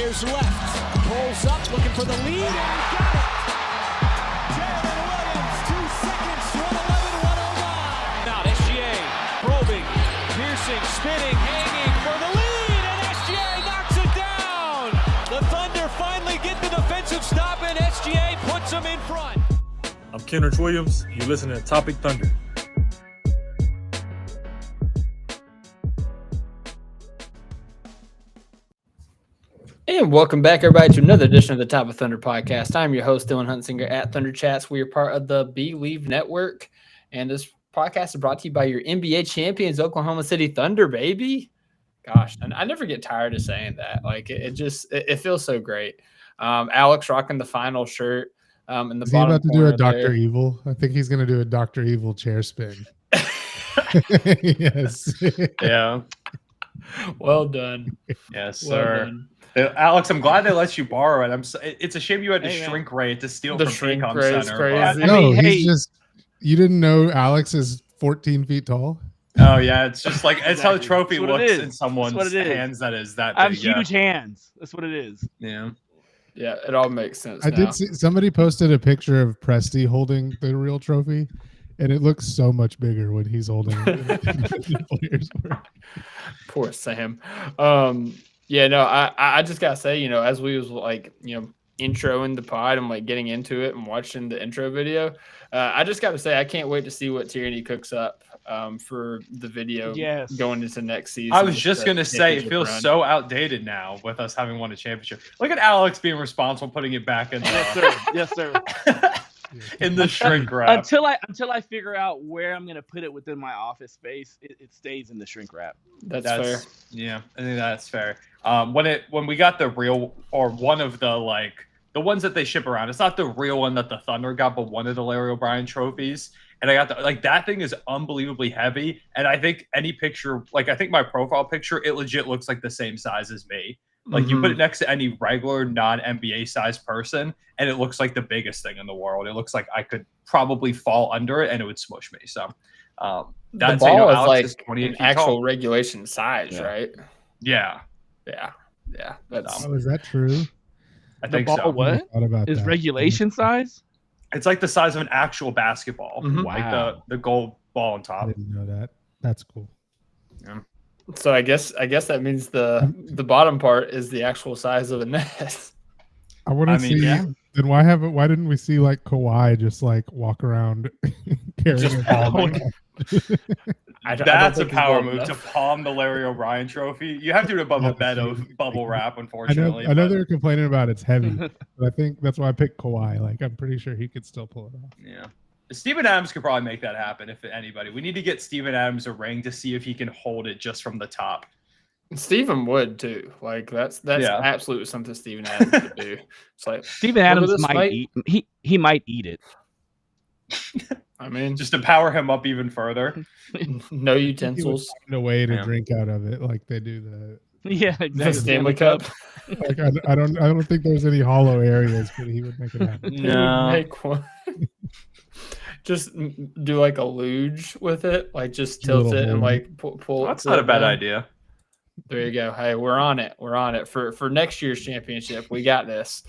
Here's left. Pulls up, looking for the lead, and he got it. Jaylen Williams, 2 seconds, 1:11.109. Now SGA probing, piercing, spinning, hanging for the lead, and SGA knocks it down. The Thunder finally get the defensive stop, and SGA puts them in front. I'm Jaylen Williams. You're listening to Topic Thunder. And welcome back, everybody, to another edition of the Top of Thunder podcast. I'm your host, Dylan Huntsinger at Thunder Chats. We are part of the Believe Network, and this podcast is brought to you by your NBA champions, Oklahoma City Thunder, baby. Gosh, and I never get tired of saying that. Like, it feels so great. Alex rocking the final shirt. In the Is he bottom about to do a Dr. there. Evil? I think he's going to do a Dr. Evil chair spin. Yes. Yeah. Well done. Yes, Well sir. done. Alex, I'm glad they let you borrow it. It's a shame you had to shrink rate to steal The from shrink Paycom rate is Center. crazy. No, hey, he's just. You didn't know Alex is 14 feet tall? oh yeah, it's just like it's how the trophy That's what it looks is. in someone's That's what it is. hands. That is that. I have big, yeah. huge hands. That's what it is. Yeah. Yeah, it all makes sense. I now. did see somebody posted a picture of Presty holding the real trophy, and it looks so much bigger when he's holding it. Poor Sam. Yeah, no, I just gotta say, as we was like, introing the pod and like getting into it and watching the intro video, I just gotta say I can't wait to see what Tierney cooks up for the video going into next season. I was just gonna say it feels run. so outdated now with us having won a championship. Look at Alex being responsible, putting it back in. Yes, sir. Yes, sir. In the shrink wrap. Until I figure out where I'm gonna put it within my office space, it stays in the shrink wrap. That's fair. Yeah, I think that's fair. When we got the real, or one of the the ones that they ship around, it's not the real one that the Thunder got, but one of the Larry O'Brien trophies. And I got that thing is unbelievably heavy. And I think any picture, I think my profile picture, it legit looks like the same size as me. Like you put it next to any regular non-NBA size person, and it looks like the biggest thing in the world. It looks like I could probably fall under it and it would smush me. So The ball is like an actual regulation size, right? Yeah. Yeah. That's Oh, is that true? I think ball so. what? Thought about Is that. regulation size? It's like the size of an actual basketball. Mhm. Like Wow. the gold ball on I top. didn't know that. That's cool. so I guess that means the bottom part is the actual size of a net. I want to see. yeah. Then why didn't we see like Kawhi just like walk around carrying Just a ball? palming. I don't That's a think he's power old move to enough. palm the Larry O'Brien trophy. You have to do it above a bed of bubble wrap, unfortunately. I know but- they're complaining about it's heavy, but I think that's why I picked Kawhi. Like I'm pretty sure he could still pull it off. Yeah. Steven Adams could probably make that happen if anybody. We need to get Steven Adams a ring to see if he can hold it just from the top. Stephen would too. Like that's Yeah. absolutely something Stephen Adams would do. It's like Steven Look at Adams this might fight. eat. He might eat it. I mean, Just to power him up even further. no He would utensils. find a way to Yeah. drink out of it, like they do the. Yeah, The exactly. Stanley Cup. Like I don't think there's any hollow areas, but he would make it happen. He would make one. Just do like a luge with it, like just tilt Little it and hole. like pull. That's pull not a it bad down. idea. There you go. Hey, we're on it. We're on it for next year's championship. We got this.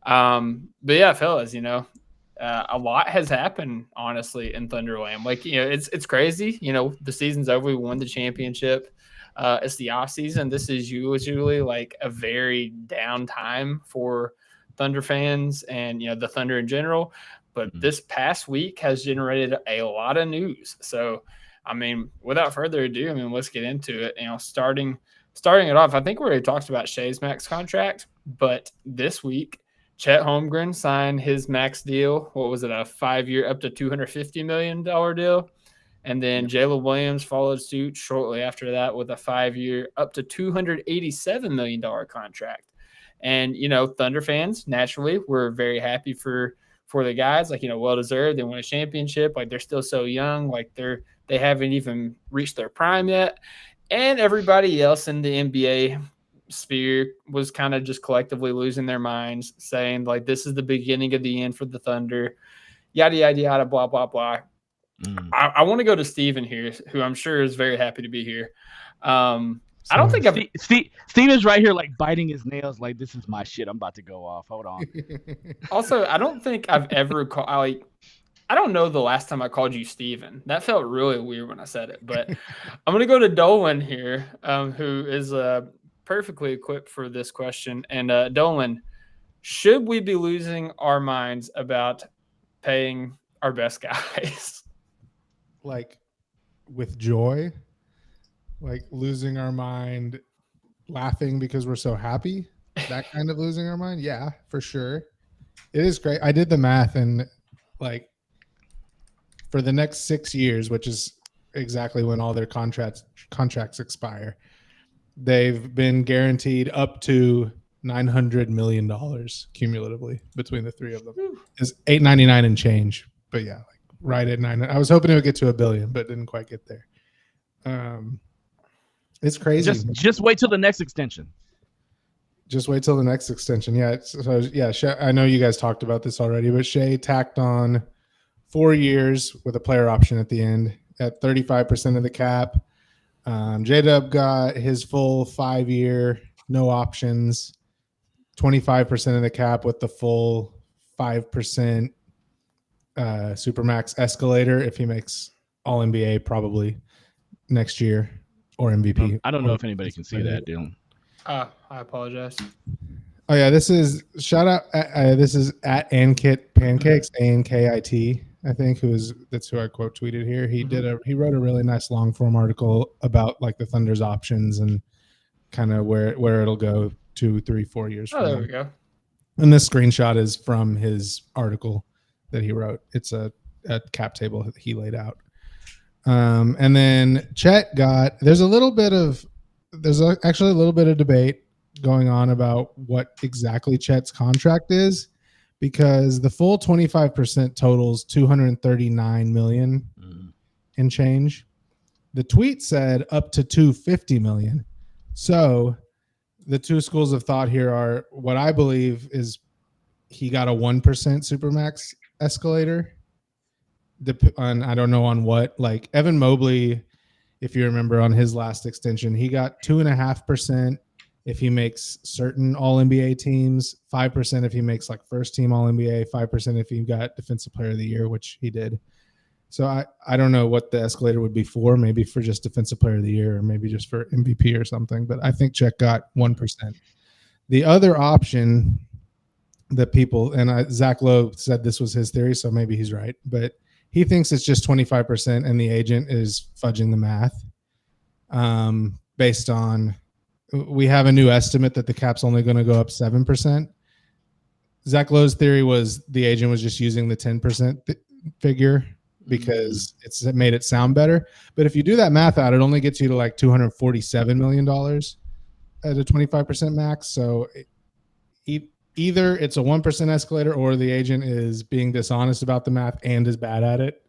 But yeah, fellas, a lot has happened honestly in Thunderland. Like, it's crazy. The season's over. We won the championship. It's the off season. This is usually like a very down time for Thunder fans and the Thunder in general. But this past week has generated a lot of news. So, I mean, without further ado, let's get into it. Starting it off, I think we already talked about Shai's max contract, but this week, Chet Holmgren signed his max deal. What was it, a 5-year, up to $250 million deal? And then Jaylen Williams followed suit shortly after that with a 5-year, up to $287 million contract. And, Thunder fans, naturally, we're very happy for the guys, well-deserved. They won a championship. Like, they're still so young. Like, they haven't even reached their prime yet. And everybody else in the NBA sphere was kind of just collectively losing their minds, saying, like, this is the beginning of the end for the Thunder, yada, yada, yada, blah, blah, blah. I want to go to Steven here, who I'm sure is very happy to be here. I don't think I've Steven's right here, like biting his nails, like this is my shit. I'm about to go off. Hold on. also I don't think I've ever called I don't know the last time I called you Steven. That felt really weird when I said it. But I'm gonna go to Dolan here, who is perfectly equipped for this question. And Dolan, should we be losing our minds about paying our best guys? Like with joy, like losing our mind, laughing because we're so happy. That kind of losing our mind, yeah, for sure. It is great. I did the math, and like for the next 6 years, which is exactly when all their contracts expire, they've been guaranteed up to $900 million cumulatively between the three of them. Is $899 and change, but yeah, like right at 9. I was hoping it would get to $1 billion, but didn't quite get there. It's crazy. Just wait till the next extension. Just wait till the next extension. Yeah. So yeah, I know you guys talked about this already, but Shea tacked on 4 years with a player option at the end at 35% of the cap. J-Dub got his full 5-year, no options, 25% of the cap with the full 5% Supermax escalator if he makes All NBA probably next year or MVP. I don't know if anybody can see that, Dylan. I apologize. Oh yeah, this is shout out. This is at Ankit Pancakes, ANKIT. I think that's who I quote tweeted here. He wrote a really nice long form article about like the Thunder's options and kind of where it'll go 2, 3, 4 years from there now. we go. And this screenshot is from his article that he wrote. It's a cap table that he laid out. And then Chet there's actually a little bit of debate going on about what exactly Chet's contract is, because the full 25% totals $239 million and change. The tweet said up to $250 million. So the two schools of thought here are what I believe is he got a 1% Supermax escalator. I don't know on what. Like Evan Mobley, if you remember on his last extension, he got 2.5% if he makes certain All-NBA teams, 5% if he makes like first team All-NBA, 5% if he got Defensive Player of the Year, which he did. So I don't know what the escalator would be for, maybe for just Defensive Player of the Year or maybe just for MVP or something. But I think Chet got 1%. The other option that people, and Zach Lowe said this was his theory, so maybe he's right, but he thinks it's just 25% and the agent is fudging the math based on we have a new estimate that the cap's only going to go up 7%. Zach Lowe's theory was the agent was just using the 10% figure because it made it sound better. But if you do that math out, it only gets you to like $247 million at a 25% max. So either it's a 1% escalator or the agent is being dishonest about the math and is bad at it,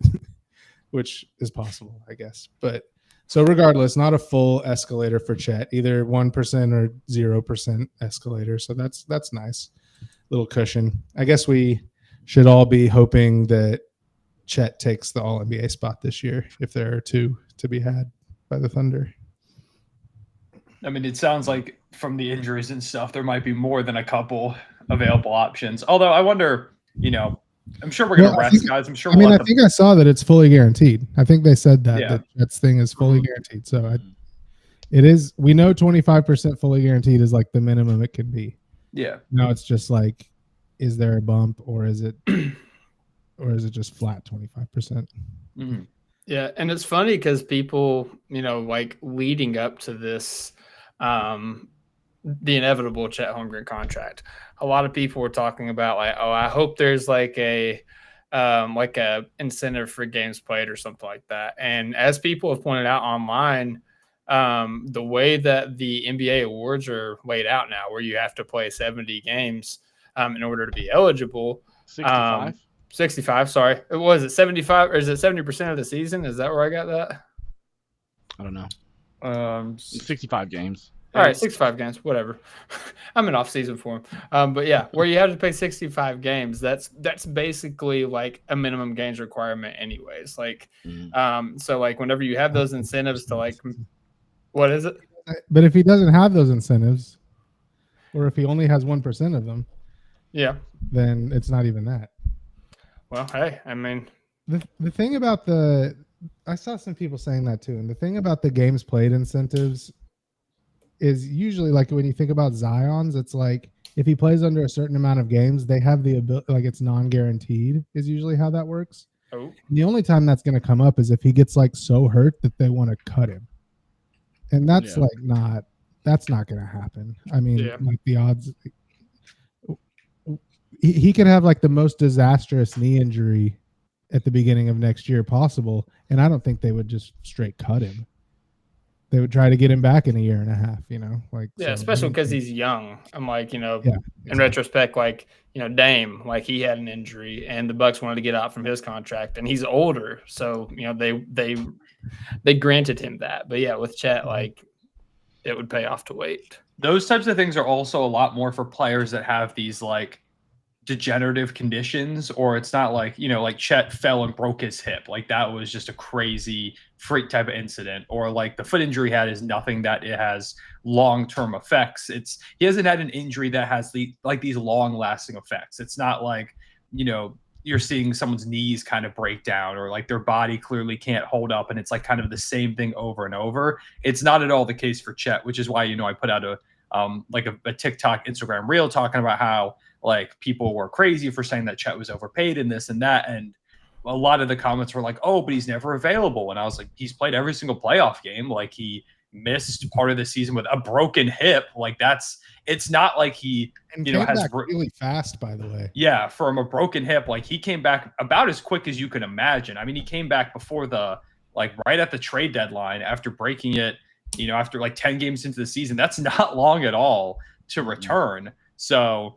which is possible, I guess. But so regardless, not a full escalator for Chet, either 1% or 0% escalator. So that's nice. Little cushion. I guess we should all be hoping that Chet takes the All-NBA spot this year if there are two to be had by the Thunder. I mean, it sounds like from the injuries and stuff, there might be more than a couple available options. Although I wonder, I'm sure we're going to rest guys. I'm sure. I think I saw that it's fully guaranteed. I think they said that that Jets thing is fully guaranteed. So it is. We know 25% fully guaranteed is like the minimum it can be. Yeah. Now it's just like, is there a bump or is it just flat 25%? Mm-hmm. Yeah, and it's funny because people, like leading up to this, the inevitable Chet Holmgren contract, a lot of people were talking about like, oh, I hope there's like a incentive for games played or something like that. And as people have pointed out online, the way that the NBA awards are laid out now, where you have to play 70 games in order to be eligible. 65, sorry. Was it 75 or is it 70% of the season? Is that where I got that? I don't know. 65 games. All right, 65 games, whatever. I'm in off-season form. But yeah, where you have to play 65 games, that's basically like a minimum games requirement anyways. Like, so like whenever you have those incentives to like, what is it? But if he doesn't have those incentives, or if he only has 1% of them, Yeah. then it's not even that. Well, hey, I mean, The thing about I saw some people saying that too, and the thing about the games played incentives is usually like when you think about Zion's, it's like if he plays under a certain amount of games, they have the ability, like it's non-guaranteed is usually how that works. oh, And the only time that's going to come up is if he gets like so hurt that they want to cut him. And that's that's not going to happen. I mean, like the odds, he could have like the most disastrous knee injury at the beginning of next year possible. And I don't think they would just straight cut him. They would try to get him back in a year and a half, like, yeah, so, especially because he's young. I'm like, Yeah, in exactly. retrospect, like, Dame, like he had an injury and the Bucks wanted to get out from his contract and he's older. So, they granted him that. But yeah, with Chet, like it would pay off to wait. Those types of things are also a lot more for players that have these like degenerative conditions, or it's not like, like Chet fell and broke his hip. Like that was just a crazy freak type of incident, or like the foot injury he had is nothing that it has long-term effects. He hasn't had an injury that has these long-lasting effects. It's not like, you're seeing someone's knees kind of break down, or like their body clearly can't hold up and it's like kind of the same thing over and over. It's not at all the case for Chet, which is why, I put out a TikTok, Instagram reel talking about how like people were crazy for saying that Chet was overpaid and this and that. And a lot of the comments were like, oh, but he's never available. And I was like, he's played every single playoff game. Like he missed part of the season with a broken hip. Like it's not like he, and has really fast, by the way. Yeah. From a broken hip. Like he came back about as quick as you can imagine. I mean, he came back before right at the trade deadline after breaking it, after like 10 games into the season. That's not long at all to return. So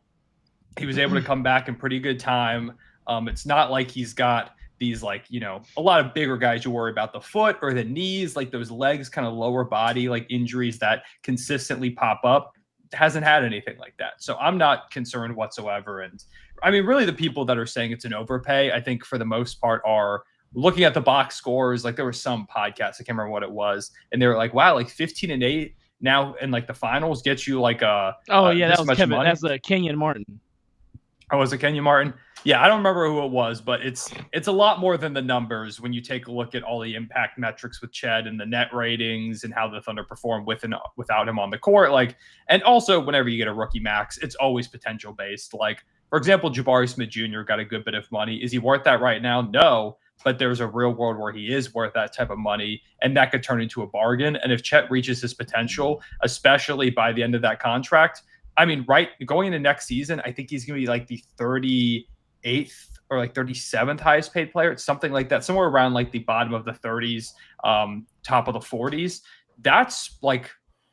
he was able to come back in pretty good time. It's not like he's got these like, a lot of bigger guys you worry about the foot or the knees, like those legs, kind of lower body, like injuries that consistently pop up. Hasn't had anything like that. So I'm not concerned whatsoever. And I mean, really the people that are saying it's an overpay, I think for the most part are looking at the box scores. Like there were some podcasts, I can't remember what it was. And they were like, wow, like 15-8 now in like the finals gets you like that was Kevin. Money. That's Kenyon Martin. Oh, was it Kenyon Martin? Yeah, I don't remember who it was, but it's a lot more than the numbers when you take a look at all the impact metrics with Chet and the net ratings and how the Thunder perform with and without him on the court. Like, and also whenever you get a rookie max, it's always potential based. Like, for example, Jabari Smith Jr. got a good bit of money. Is he worth that right now? No, but there's a real world where he is worth that type of money, and that could turn into a bargain. And if Chet reaches his potential, especially by the end of that contract, I mean, going into next season, I think he's going to be like the 38th or like 37th highest paid player. It's something like that, somewhere around like the bottom of the 30s, top of the 40s. That's like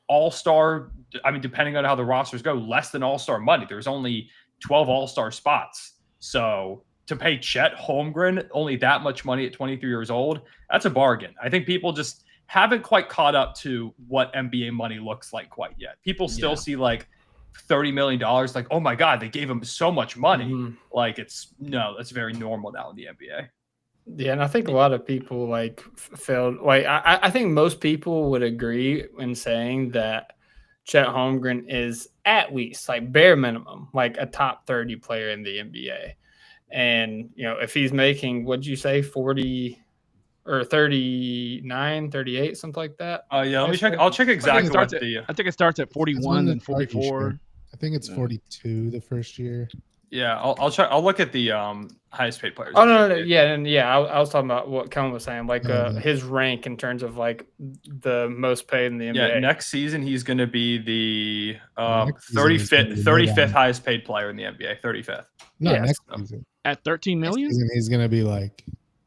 all-star. I mean, depending on how the rosters go, less than all-star money. There's only 12 all-star spots. So to pay Chet Holmgren only that much money at 23 years old, that's a bargain. I think people just haven't quite caught up to what NBA money looks like quite yet. People still see like $30 million, like, oh my God, they gave him so much money. Mm-hmm. Like that's very normal now in the NBA. Yeah, and I think a lot of people like failed. Like I think most people would agree in saying that Chet Holmgren is at least like bare minimum, like a top 30 player in the NBA. And if he's making, what'd you say, 40 or 39, 38, something like that. Yeah, let me check. I'll check exactly what I think it starts at 41 and 44. I think it's 42 the first year. Yeah, I'll check. I'll look at the highest paid players. Oh no, yeah, and yeah, I was talking about what Kellen was saying, like his rank in terms of like the most paid in the NBA. Yeah, next season he's going to be the 35th highest paid player in the NBA. 35th. No, next season at 13 million. Next season he's going to be like.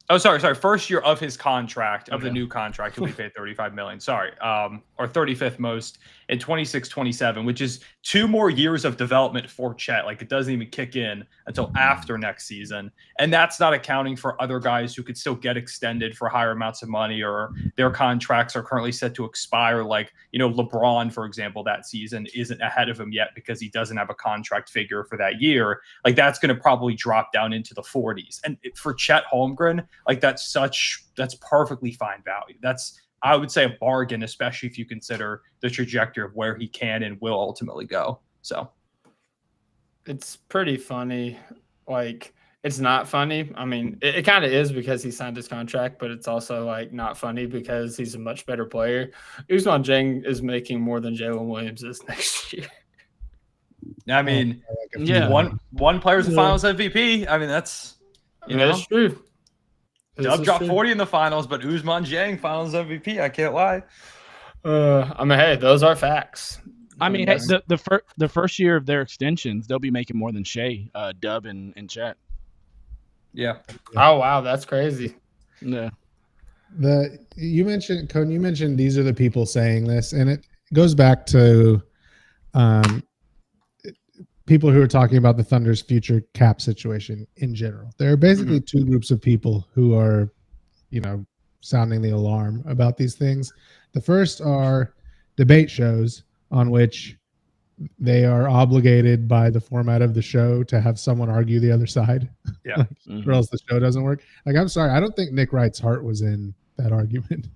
Oh, sorry. First year of his contract, of the new contract, he'll be paid $35 million. Sorry. Or 35th most in 26-27, which is 2 more years of development for Chet. Like, it doesn't even kick in until after next season. And that's not accounting for other guys who could still get extended for higher amounts of money, or their contracts are currently set to expire. Like, LeBron, for example, that season isn't ahead of him yet because he doesn't have a contract figure for that year. Like, that's going to probably drop down into the 40s. And for Chet Holmgren, like that's perfectly fine value. I would say a bargain, especially if you consider the trajectory of where he can and will ultimately go. So it's pretty funny. Like, it's not funny. I mean, it kind of is because he signed his contract, but it's also like not funny because he's a much better player. Ousmane Dieng is making more than Jaylen Williams is next year. I mean, Yeah. one player's the Finals MVP. I mean, that's That's true. Dub dropped 40 in the finals, but Ousmane Dieng Finals MVP. I can't lie. I mean, hey, those are facts. I mean, hey, the first year of their extensions, they'll be making more than Shea, Dub, and Chet. Yeah. Oh wow, that's crazy. Yeah. You mentioned, Cone, you mentioned these are the people saying this, and it goes back to people who are talking about the Thunder's future cap situation in general. There are basically two groups of people who are, sounding the alarm about these things. The first are debate shows on which they are obligated by the format of the show to have someone argue the other side. Yeah. Or else the show doesn't work. Like, I'm sorry, I don't think Nick Wright's heart was in that argument.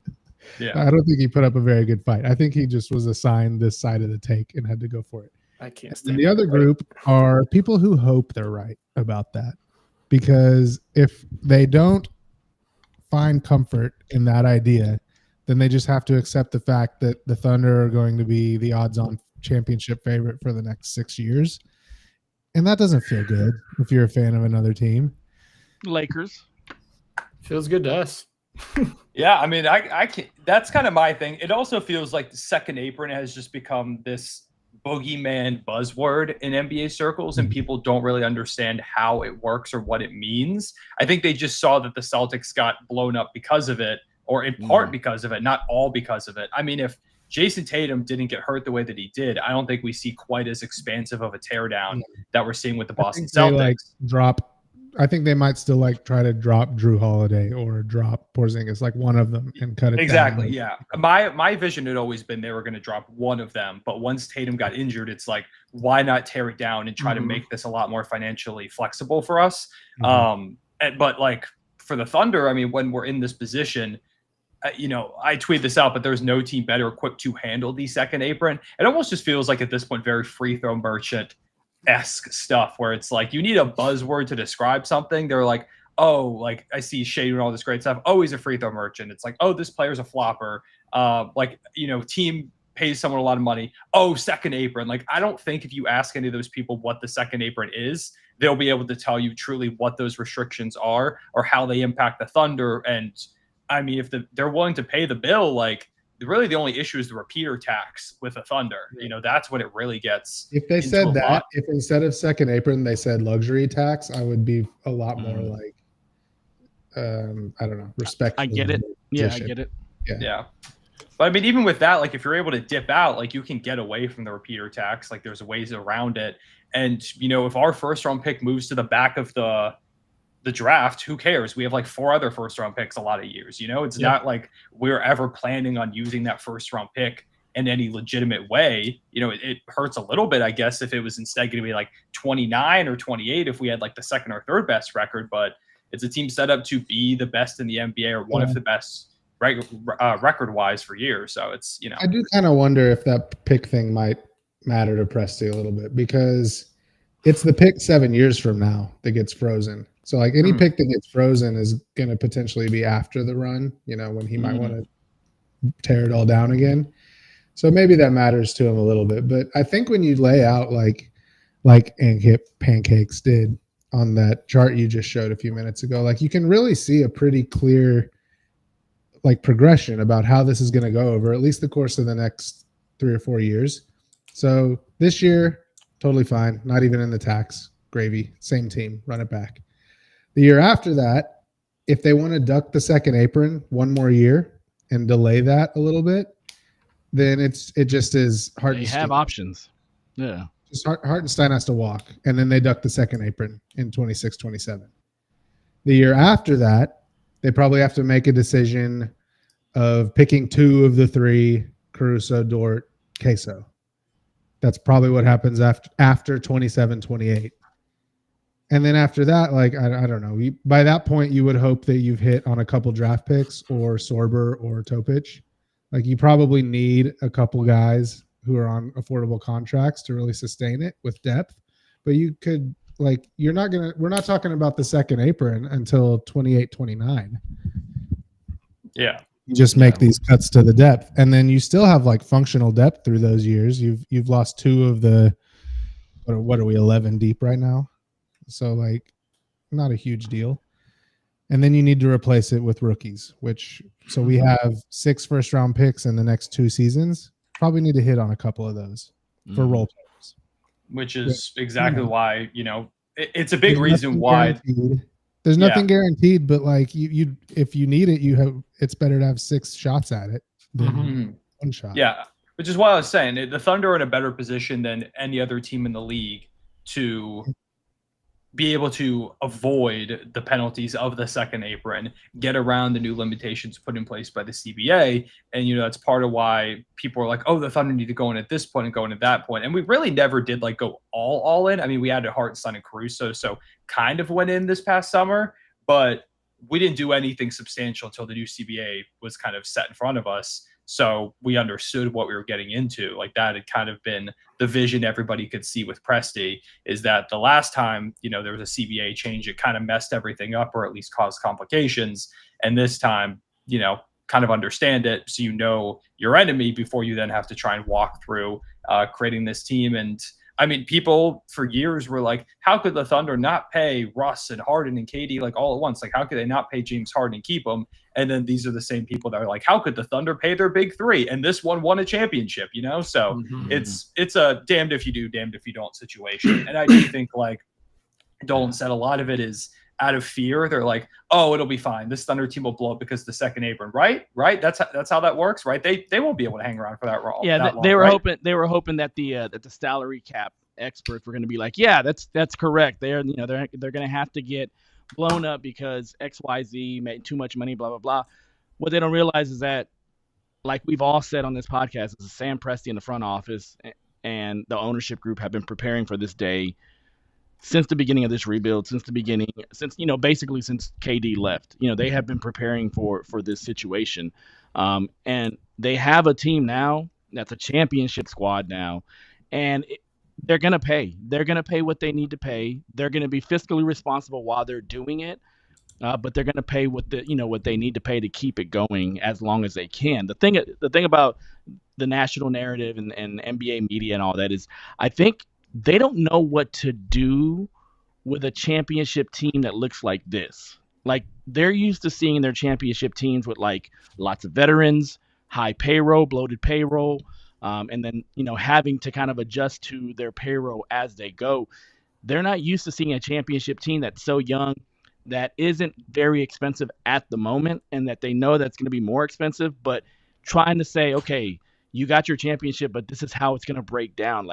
Yeah. I don't think he put up a very good fight. I think he just was assigned this side of the take and had to go for it. I can't And stand the other group are people who hope they're right about that, because if they don't find comfort in that idea, then they just have to accept the fact that the Thunder are going to be the odds-on championship favorite for the next 6 years. And that doesn't feel good if you're a fan of another team. Lakers. Feels good to us. Yeah, I mean, I can. That's kind of my thing. It also feels like the second apron has just become this boogeyman buzzword in NBA circles, and people don't really understand how it works or what it means. I think they just saw that the Celtics got blown up because of it, or in part because of it, not all because of it. I mean, if Jason Tatum didn't get hurt the way that he did, I don't think we see quite as expansive of a teardown that we're seeing with the Boston Celtics. I think they might still try to drop Drew Holiday or drop Porzingis, like one of them, and cut it exactly down. Yeah, my vision had always been they were going to drop one of them, but once Tatum got injured, it's like, why not tear it down and try to make this a lot more financially flexible for us? But like for the Thunder, I mean, when we're in this position, I tweeted this out, but there's no team better equipped to handle the second apron. It almost just feels like at this point very free throw merchant-esque stuff, where it's like you need a buzzword to describe something. They're like, oh, like I see Shea doing all this great stuff. Oh, he's a free throw merchant. It's like, oh, this player's a flopper. Team pays someone a lot of money. Oh, second apron. Like, I don't think if you ask any of those people what the second apron is, they'll be able to tell you truly what those restrictions are or how they impact the Thunder. And I mean, if they're willing to pay the bill, like really the only issue is the repeater tax with the Thunder. That's when it really gets. If they said that, if instead of second apron they said luxury tax, I would be a lot more like, I don't know, respectful. I get it. Yeah, I get it. Yeah. But I mean, even with that, like if you're able to dip out, like you can get away from the repeater tax. Like there's ways around it. And if our first round pick moves to the back of the draft, who cares? We have like 4 other first round picks a lot of years. It's not like we're ever planning on using that first round pick in any legitimate way. It hurts a little bit, I guess, if it was instead going to be like 29 or 28 if we had like the second or third best record. But it's a team set up to be the best in the NBA or one of the best record wise for years. So it's I do kind of wonder if that pick thing might matter to Presti a little bit, because it's the pick 7 years from now that gets frozen. So like any pick that gets frozen is going to potentially be after the run, when he might want to tear it all down again. So maybe that matters to him a little bit. But I think when you lay out like Pancakes did on that chart you just showed a few minutes ago, like you can really see a pretty clear like progression about how this is going to go over at least the course of the next 3 or 4 years. So this year, totally fine. Not even in the tax. Gravy. Same team. Run it back. The year after that, if they want to duck the second apron one more year and delay that a little bit, then it just is hard. They have options. Yeah. Just Hartenstein has to walk, and then they duck the second apron in 26-27. The year after that, they probably have to make a decision of picking 2 of the 3, Caruso, Dort, Queso. That's probably what happens after 27-28. And then after that, like, I don't know. By that point, you would hope that you've hit on a couple draft picks or Sorber or Topic. Like you probably need a couple guys who are on affordable contracts to really sustain it with depth. But you could we're not talking about the second apron until 28, 29. Yeah. You just make these cuts to the depth, and then you still have like functional depth through those years. You've lost 2 of the what are we 11 deep right now? So like not a huge deal. And then you need to replace it with rookies, so we have 6 first-round picks in the next 2 seasons. Probably need to hit on a couple of those for role players. Which is exactly why, it's a big reason why. There's nothing guaranteed, but like you if you need it, it's better to have 6 shots at it than 1 shot. Yeah, which is why I was saying the Thunder are in a better position than any other team in the league to be able to avoid the penalties of the second apron, get around the new limitations put in place by the CBA. And, that's part of why people are like, oh, the Thunder need to go in at this point and go in at that point. And we really never did go all in. I mean, we had Hart, Son, and Caruso, so kind of went in this past summer, but we didn't do anything substantial until the new CBA was kind of set in front of us. So we understood what we were getting into. Like that had kind of been the vision everybody could see with Presti, is that the last time, there was a CBA change, it kind of messed everything up or at least caused complications. And this time, kind of understand it so your enemy before you then have to try and walk through creating this team. And I mean, people for years were like, how could the Thunder not pay Russ and Harden and KD all at once? Like, how could they not pay James Harden and keep him? And then these are the same people that are like, how could the Thunder pay their big 3? And this one won a championship, So it's a damned if you do, damned if you don't situation. And I do think Dolan said a lot of it is out of fear. They're like, oh, it'll be fine. This Thunder team will blow up because the second apron, right? That's how that works, right? They won't be able to hang around for that role. Yeah, they were hoping that the salary cap experts were going to be like, yeah, that's correct. They're going to have to get blown up because XYZ made too much money, blah blah blah. What they don't realize is that, like we've all said on this podcast, is Sam Presti in the front office and the ownership group have been preparing for this day since the beginning of this rebuild, since basically since KD left. They have been preparing for this situation, and they have a team now that's a championship squad now, and they're gonna pay. They're gonna pay what they need to pay. They're gonna be fiscally responsible while they're doing it, but they're gonna pay what they need to pay to keep it going as long as they can. The thing about the national narrative and NBA media and all that is, I think they don't know what to do with a championship team that looks like this. Like, they're used to seeing their championship teams with lots of veterans, high payroll, bloated payroll, and then having to kind of adjust to their payroll as they go. They're not used to seeing a championship team that's so young, that isn't very expensive at the moment, and that they know that's going to be more expensive, but trying to say, okay, you got your championship, but this is how it's going to break down.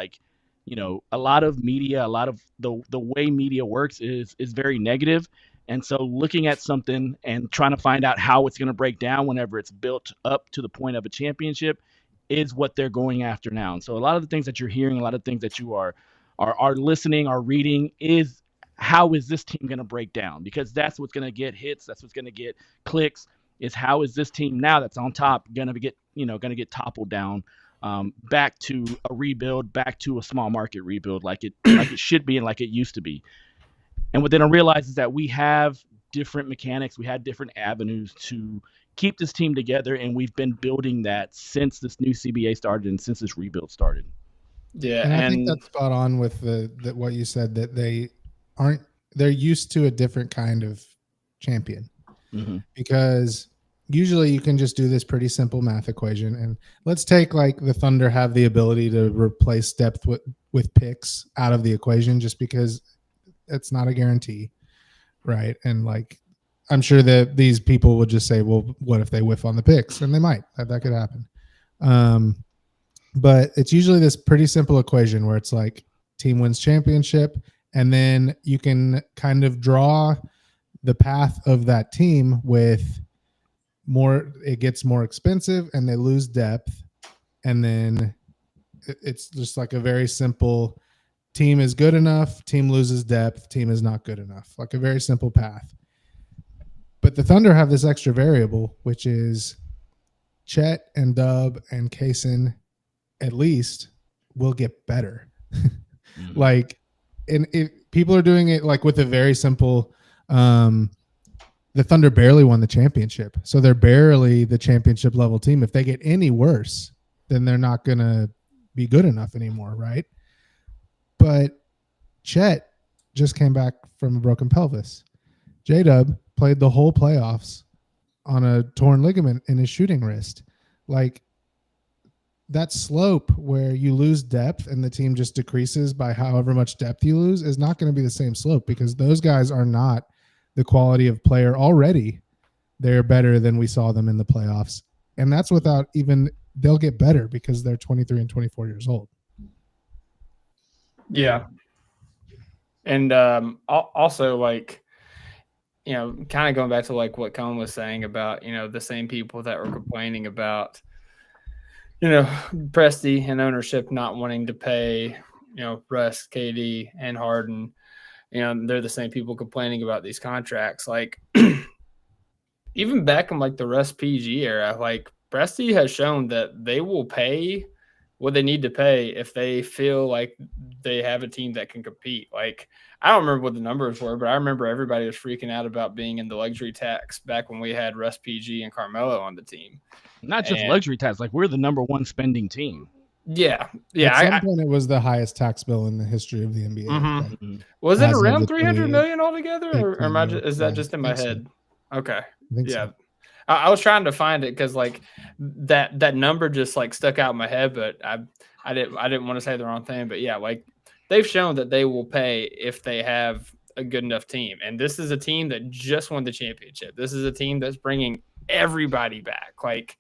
A lot of media, a lot of the way media works is very negative. And so looking at something and trying to find out how it's going to break down whenever it's built up to the point of a championship is what they're going after now. And so a lot of the things that you're hearing, a lot of things that you are listening, are reading is, how is this team going to break down? Because that's what's going to get hits. That's what's going to get clicks, is how is this team now that's on top going to get toppled down, back to a rebuild, back to a small market rebuild, like it should be and like it used to be. And what they don't realize is that we have different mechanics, we had different avenues to keep this team together, and we've been building that since this new CBA started and since this rebuild started. Yeah, and I think that's spot on with what you said, that they're used to a different kind of champion, because usually you can just do this pretty simple math equation. And let's take the Thunder have the ability to replace depth with picks out of the equation, just because it's not a guarantee, right? And I'm sure that these people would just say, well, what if they whiff on the picks? And they might. That could happen. But it's usually this pretty simple equation where it's team wins championship, and then you can kind of draw the path of that team with more. It gets more expensive and they lose depth, and then it's just a very simple: team is good enough, team loses depth, team is not good enough. A very simple path. But the Thunder have this extra variable, which is Chet and Dub and Kaysen at least will get better. Like, and if people are doing it like with a very simple, the Thunder barely won the championship. So they're barely the championship level team. If they get any worse, then they're not going to be good enough anymore. Right. But Chet just came back from a broken pelvis. J-Dub played the whole playoffs on a torn ligament in his shooting wrist. Like, that slope where you lose depth and the team just decreases by however much depth you lose is not going to be the same slope, because those guys are not the quality of player already. They're better than we saw them in the playoffs. And that's without even, they'll get better because they're 23 and 24 years old. Yeah. And also, like, you know, kind of going back to like what Colin was saying about, you know, the same people that were complaining about, you know, Presti and ownership not wanting to pay, you know, Russ, KD, and Harden. You know, they're the same people complaining about these contracts. Like, even back in like the Russ PG era, like Presti has shown that they will pay what they need to pay if they feel like they have a team that can compete. Like, I don't remember what the numbers were, but I remember everybody was freaking out about being in the luxury tax back when we had Russ PG and Carmelo on the team. Not just luxury tax, like we're the number one spending team. Yeah. At some point, it was the highest tax bill in the history of the NBA. Mm-hmm. Was it around 300 million altogether, or am I is that just in my head? So. Okay. Yeah. So. I was trying to find it because like that number just like stuck out in my head, but I didn't want to say the wrong thing. But yeah, like they've shown that they will pay if they have a good enough team, and this is a team that just won the championship. This is a team that's bringing everybody back. Like,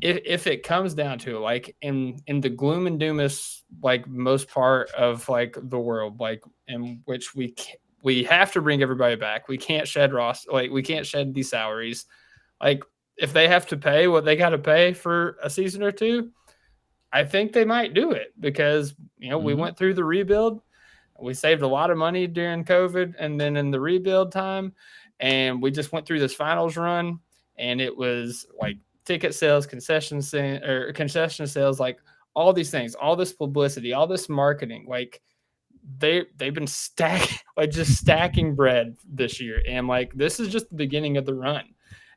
if it comes down to it, like in the gloom and doomest, like most part of like the world, like in which we have to bring everybody back. We can't shed we can't shed these salaries. Like, if they have to pay what they got to pay for a season or two, I think they might do it, because, you know, we went through the rebuild. We saved a lot of money during COVID and then in the rebuild time, and we just went through this finals run, and it was like ticket sales, concession sales, like all these things, all this publicity, all this marketing, like they've been stacking bread this year, and like this is just the beginning of the run.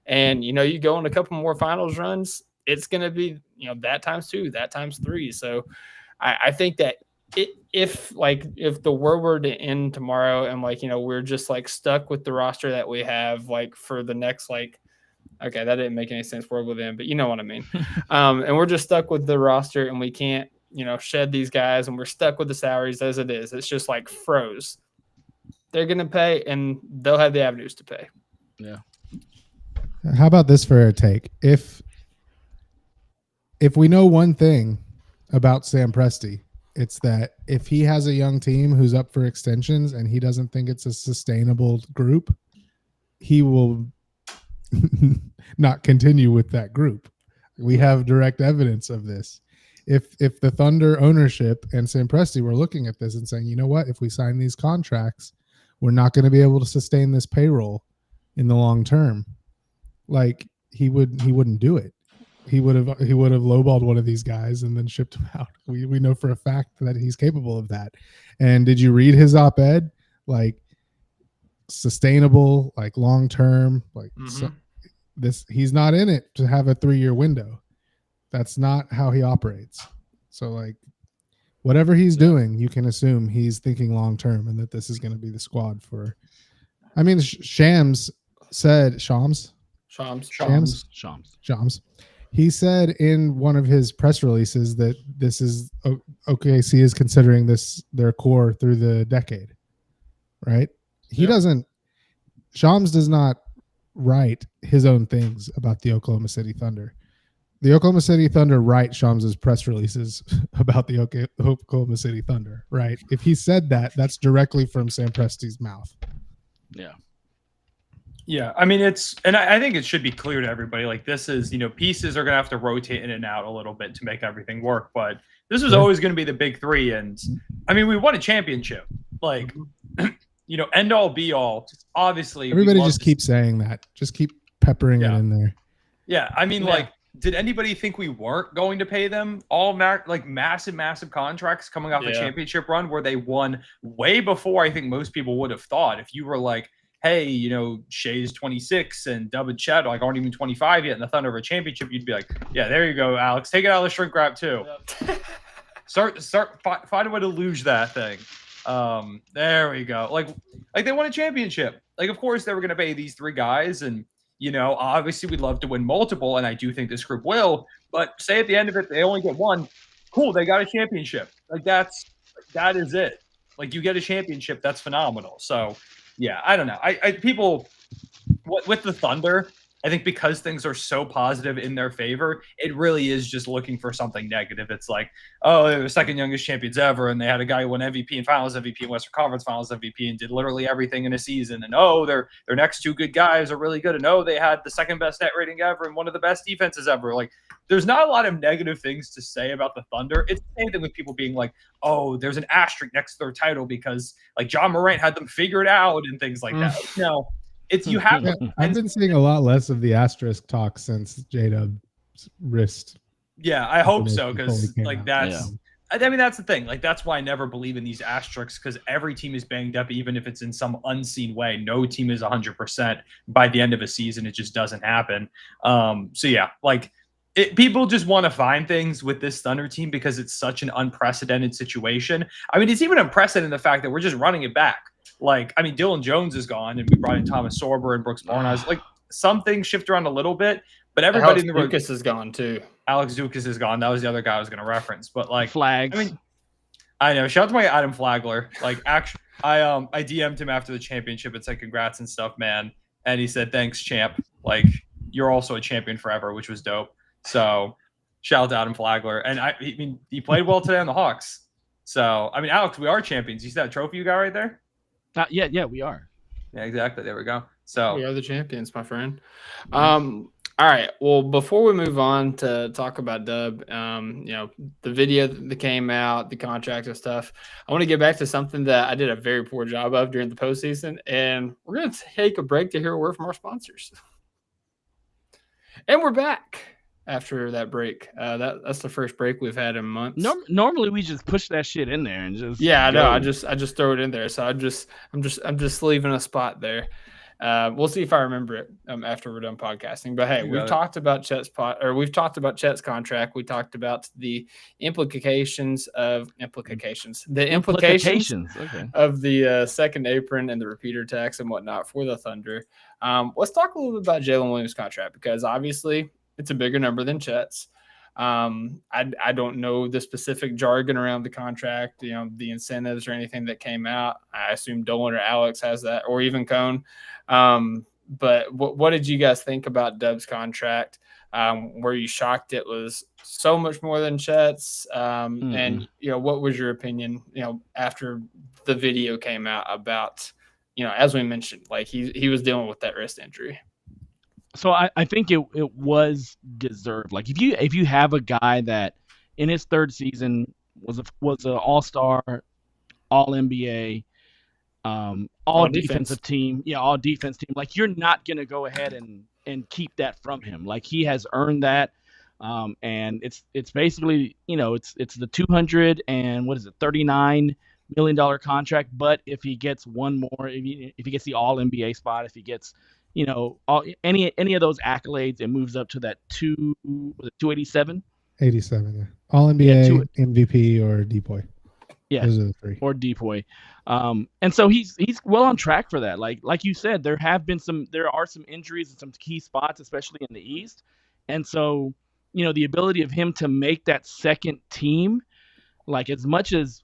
And you know, you go on a couple more finals runs, it's going to be, you know, that times 2, that times 3. So I think that if the world were to end tomorrow and like, you know, we're just like stuck with the roster that we have like for the next like, okay, that didn't make any sense world with them, but you know what I mean. And we're just stuck with the roster and we can't, you know, shed these guys, and we're stuck with the salaries as it is. It's just like froze. They're going to pay, and they'll have the avenues to pay. Yeah. How about this for a take? If we know one thing about Sam Presti, it's that if he has a young team who's up for extensions and he doesn't think it's a sustainable group, he will not continue with that group. We have direct evidence of this. If the Thunder ownership and Sam Presti were looking at this and saying, you know what, if we sign these contracts, we're not going to be able to sustain this payroll in the long term, like he wouldn't do it. He would have lowballed one of these guys and then shipped him out. We know for a fact that he's capable of that. And did you read his op-ed? Like, sustainable, like long term, like so this, he's not in it to have a 3-year window. That's not how he operates. So like, whatever he's doing, you can assume he's thinking long term, and that this is going to be the squad for. I mean, Shams said Shams. He said in one of his press releases that this is OKC is considering this their core through the decade, right? He doesn't. Shams does not write his own things about the Oklahoma City Thunder. The Oklahoma City Thunder write Shams's press releases about the Oklahoma City Thunder, right? If he said that, that's directly from Sam Presti's mouth. Yeah. Yeah, I mean, I think it should be clear to everybody, like, this is, you know, pieces are going to have to rotate in and out a little bit to make everything work, but this was always going to be the big three, and, I mean, we won a championship. Like, you know, end all, be all, obviously. Everybody just keep saying that. Just keep peppering it in there. Yeah, I mean, like, did anybody think we weren't going to pay them all massive contracts coming off a championship run where they won way before I think most people would have thought? If you were like, hey, Shea's 26 and Dub and Chet aren't even 25 yet, and the Thunder have a championship, you'd be like, yeah, there you go, Alex. Take it out of the shrink wrap too. Yep. Find a way to lose that thing. There we go. Like they won a championship. Like, of course they were going to pay these three guys, and obviously we'd love to win multiple, and I do think this group will. But say at the end of it they only get one, cool. They got a championship. That is it. Like, you get a championship, that's phenomenal. So yeah, I don't know. People with the Thunder, I think because things are so positive in their favor, it really is just looking for something negative. It's like, oh, they're the second youngest champions ever, and they had a guy who won MVP and Finals MVP and Western Conference Finals MVP and did literally everything in a season. And their next two good guys are really good. And they had the second best net rating ever and one of the best defenses ever. Like, there's not a lot of negative things to say about the Thunder. It's the same thing with people being like, oh, there's an asterisk next to their title because like John Morant had them figured out and things like that. It's you have. I've been seeing a lot less of the asterisk talk since J-Dub's wrist. Yeah, I hope so, because like that's. Yeah. I mean, that's the thing. Like, that's why I never believe in these asterisks, because every team is banged up, even if it's in some unseen way. No team is 100% by the end of a season. It just doesn't happen. So yeah, like people just want to find things with this Thunder team because it's such an unprecedented situation. I mean, it's even unprecedented the fact that we're just running it back. Like, I mean, Dylan Jones is gone, and we brought in Thomas Sorber and Brooks Barnes. Like, some things shift around a little bit, but everybody in the Lucas is gone too. Alex Dukas is gone. That was the other guy I was going to reference. But like, Flags. I mean, I know. Shout out to my Adam Flagler. Like, actually, I DM'd him after the championship and said congrats and stuff, man. And he said thanks, champ. Like, you're also a champion forever, which was dope. So shout out to Adam Flagler. And I mean, he played well today on the Hawks. So I mean, Alex, we are champions. You see that trophy you got right there? Yeah, we are. Yeah, exactly. There we go. So we are the champions, my friend. All right. Well, before we move on to talk about Dub, the video that came out, the contract and stuff, I want to get back to something that I did a very poor job of during the postseason, and we're going to take a break to hear a word from our sponsors. And we're back after that break. That's the first break we've had in months. Normally we just push that shit in there and just I know. I just throw it in there. So I'm just leaving a spot there. We'll see if I remember it after we're done podcasting. But hey, we've talked about Chet's contract. We talked about the implications of the second apron and the repeater tax and whatnot for the Thunder. Let's talk a little bit about Jaylen Williams' contract, because obviously it's a bigger number than Chet's. I don't know the specific jargon around the contract, the incentives or anything that came out. I assume Dolan or Alex has that, or even Cone. But what did you guys think about Dub's contract? Were you shocked it was so much more than Chet's? And what was your opinion, after the video came out about, as we mentioned, like he was dealing with that wrist injury. So I think it was deserved. Like, if you have a guy that in his third season was an all-star, all-NBA, all defensive team, all defense team, like, you're not gonna go ahead and keep that from him. Like, he has earned that, and it's basically it's the $239 million contract. But if he gets one more, if he gets the all-NBA spot, if he gets any of those accolades, it moves up to that 287. 87, yeah. All NBA, MVP, or DPOY. Yeah, those are the three. Or DPOY. And so he's well on track for that. Like you said, there are some injuries in some key spots, especially in the East. And so the ability of him to make that second team, like, as much as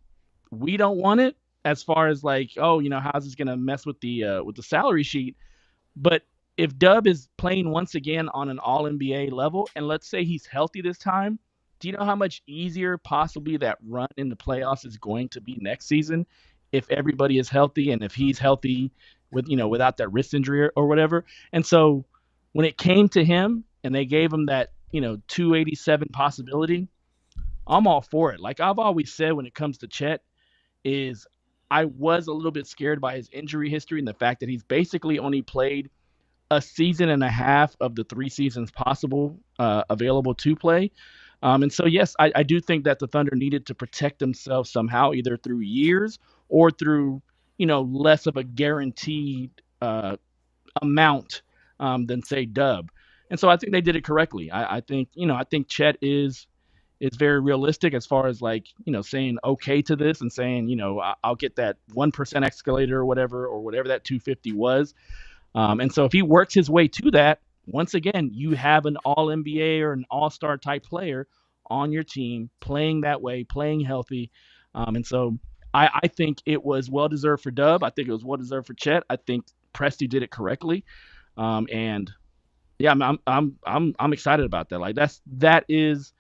we don't want it, as far as like, how's this gonna mess with the salary sheet? But if Dub is playing once again on an all-NBA level, and let's say he's healthy this time, do you know how much easier possibly that run in the playoffs is going to be next season if everybody is healthy and if he's healthy without that wrist injury or whatever? And so when it came to him and they gave him that 287 possibility, I'm all for it. Like I've always said when it comes to Chet, I was a little bit scared by his injury history and the fact that he's basically only played a season and a half of the 3 seasons possible available to play. And so, yes, I do think that the Thunder needed to protect themselves somehow, either through years or through, less of a guaranteed amount than say Dub. And so I think they did it correctly. I think Chet is very realistic as far as saying okay to this and saying, I'll get that 1% escalator or whatever that 250 was. And so if he works his way to that, once again, you have an all NBA or an all-star type player on your team playing that way, playing healthy. And so I think it was well-deserved for Dub. I think it was well-deserved for Chet. I think Presti did it correctly. And yeah, I'm excited about that. That is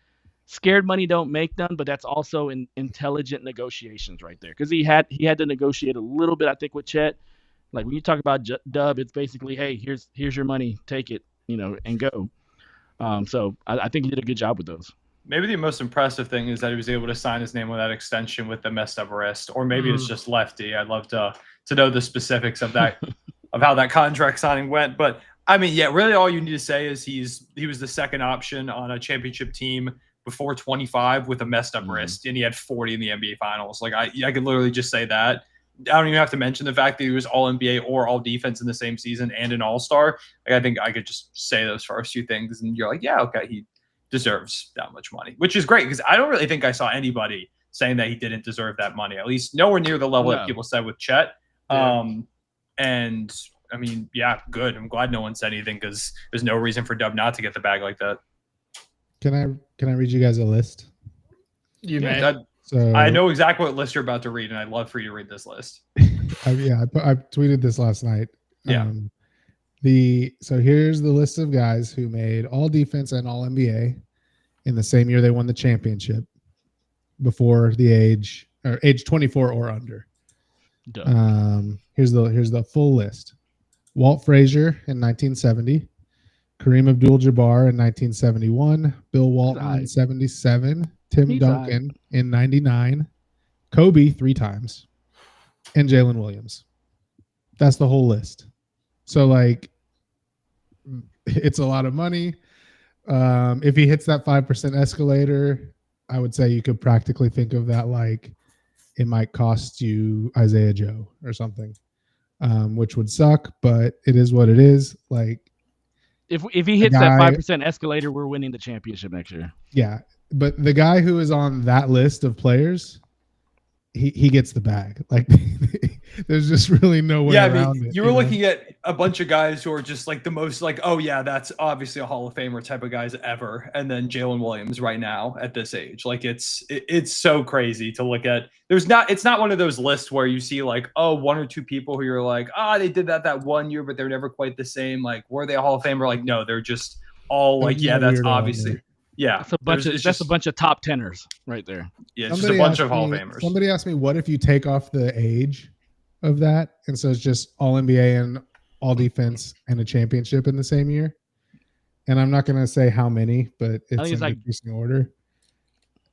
scared money don't make none, but that's also intelligent negotiations right there. Cause he had to negotiate a little bit, I think, with Chet. Like when you talk about Dub, it's basically, hey, here's your money, take it, and go. So I think he did a good job with those. Maybe the most impressive thing is that he was able to sign his name with that extension with the messed up wrist, or maybe it's just lefty. I'd love to know the specifics of that, of how that contract signing went. But I mean, yeah, really all you need to say is he was the second option on a championship team before 25 with a messed up wrist, and he had 40 in the NBA Finals. Like I could literally just say that. I don't even have to mention the fact that he was all NBA or all defense in the same season and an all-star. Like I think I could just say those first two things and you're like, yeah, okay, he deserves that much money, which is great because I don't really think I saw anybody saying that he didn't deserve that money, at least nowhere near the level that people said with Chet. Yeah. And I mean, yeah, good. I'm glad no one said anything because there's no reason for Dub not to get the bag like that. Can I read you guys a list? You may. So I know exactly what list you're about to read, and I'd love for you to read this list. I tweeted this last night. Yeah. So here's the list of guys who made all defense and all NBA in the same year they won the championship before the age 24 or under. Here's the full list. Walt Frazier in 1970, Kareem Abdul-Jabbar in 1971, Bill Walton in 77, Tim Duncan in 99, Kobe 3 times, and Jaylen Williams. That's the whole list. So it's a lot of money. If he hits that 5% escalator, I would say you could practically think of that like it might cost you Isaiah Joe or something, which would suck, but it is what it is. Like if he hits that 5% escalator, we're winning the championship next year. Yeah, but the guy who is on that list of players, he gets the bag. Like there's just really no way around it. You were looking at a bunch of guys who are just like the most like, oh yeah, that's obviously a Hall of Famer type of guys ever. And then Jaylen Williams right now at this age, like it's so crazy to look at. It's not one of those lists where you see like, oh, 1 or 2 people who you're like, they did that one year, but they're never quite the same. Like, were they a Hall of Famer? Like, no, they're just all like, yeah, that's obviously. Yeah, that's a bunch of top teners right there. Yeah, it's just a bunch of Hall of Famers. Somebody asked me, what if you take off the age of that, and so it's just all NBA and all defense and a championship in the same year? And I'm not going to say how many, but it's in increasing order.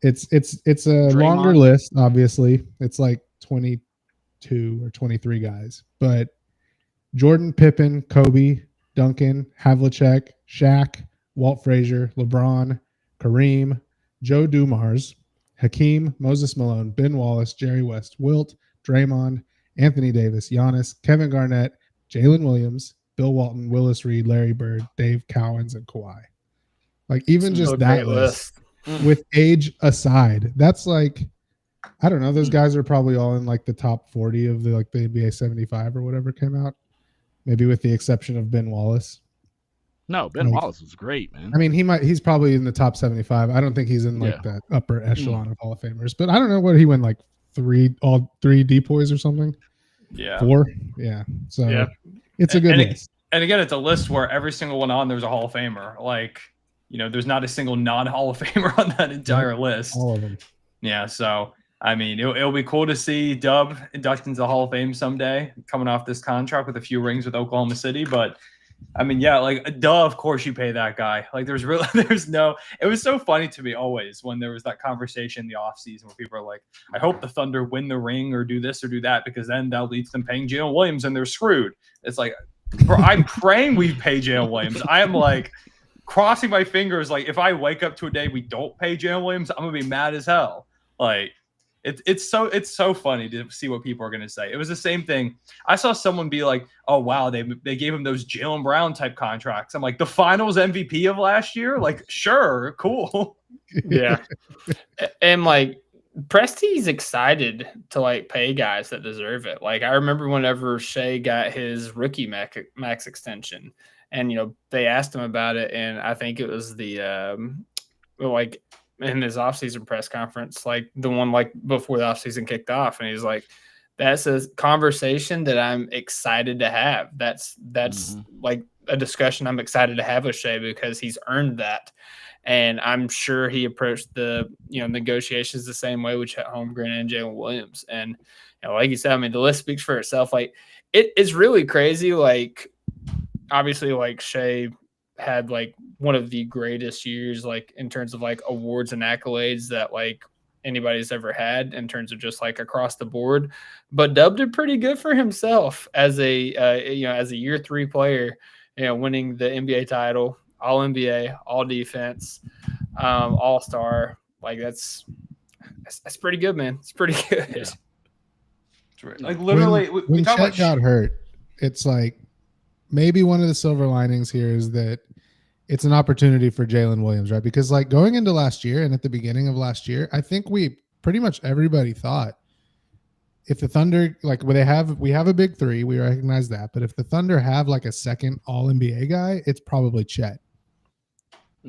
It's a Draymond. longer list, obviously. It's like 22 or 23 guys, but Jordan, Pippen, Kobe, Duncan, Havlicek, Shaq, Walt Frazier, LeBron, Kareem, Joe Dumars, Hakeem, Moses Malone, Ben Wallace, Jerry West, Wilt, Draymond, Anthony Davis, Giannis, Kevin Garnett, Jaylen Williams, Bill Walton, Willis Reed, Larry Bird, Dave Cowens, and Kawhi. Like even just that list with age aside, that's like, I don't know. Those guys are probably all in like the top 40 of the NBA 75 or whatever came out, maybe with the exception of Ben Wallace. No, Ben Wallace was great, man. I mean, he's probably in the top 75. I don't think he's in that upper echelon of Hall of Famers, but I don't know what he went like all three depoys or something. Yeah. 4. Yeah. So it's a good list. And again, it's a list where every single one on there's a Hall of Famer. Like, there's not a single non-Hall of Famer on that entire list. All of them. Yeah. So, I mean, it'll be cool to see Dub inducted into the Hall of Fame someday, coming off this contract with a few rings with Oklahoma City, but I mean, yeah, like, duh, of course you pay that guy. Like, it was so funny to me always when there was that conversation in the offseason where people are like, I hope the Thunder win the ring or do this or do that because then that leads them paying Jaylen Williams and they're screwed. It's like, Bro, I'm praying we pay Jaylen Williams. I am like crossing my fingers. Like if I wake up to a day we don't pay Jaylen Williams, I'm gonna be mad as hell. Like it's so funny to see what people are gonna say. It was the same thing. I saw someone be like, "Oh wow, they gave him those Jaylen Brown type contracts." I'm like, the Finals MVP of last year. Like, sure, cool. Yeah, and like Presti's excited to like pay guys that deserve it. Like I remember whenever Shea got his rookie max extension, and they asked him about it, and I think it was the like in his offseason press conference, like the one like before the offseason kicked off, and he's like, "That's a conversation that I'm excited to have. That's like a discussion I'm excited to have with Shea because he's earned that." And I'm sure he approached the negotiations the same way with Chet Holmgren and Jaylen Williams. And like you said, I mean, the list speaks for itself. Like it's really crazy. Like obviously, like Shea had like one of the greatest years, like in terms of like awards and accolades that like anybody's ever had in terms of just like across the board. But Dub did pretty good for himself as a as a year 3 player, winning the NBA title. All NBA, all defense, all-star. Like that's pretty good, man. It's pretty good. Yeah. Like literally, when Chet got hurt, it's like maybe one of the silver linings here is that it's an opportunity for Jaylen Williams, right? Because like going into last year and at the beginning of last year, I think we pretty much everybody thought if the Thunder, like we have a big 3, we recognize that, but if the Thunder have like a second All-NBA guy, it's probably Chet.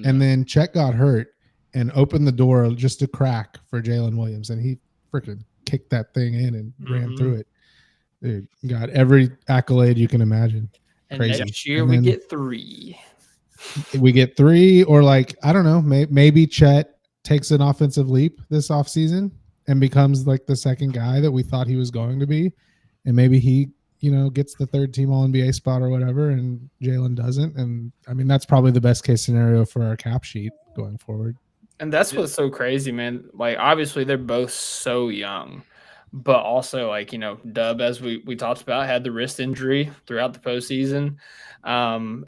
And then Chet got hurt and opened the door just a crack for Jaylen Williams, and he freaking kicked that thing in and ran through it. Dude, got every accolade you can imagine. And Crazy. next year we get 3. We get 3, or like I don't know, maybe Chet takes an offensive leap this offseason and becomes like the second guy that we thought he was going to be, and maybe he gets the 3rd team All-NBA spot or whatever, and Jaylen doesn't. And I mean, that's probably the best case scenario for our cap sheet going forward. And that's what's so crazy, man. Like, obviously, they're both so young, but also, like, Dub, as we talked about, had the wrist injury throughout the postseason. And,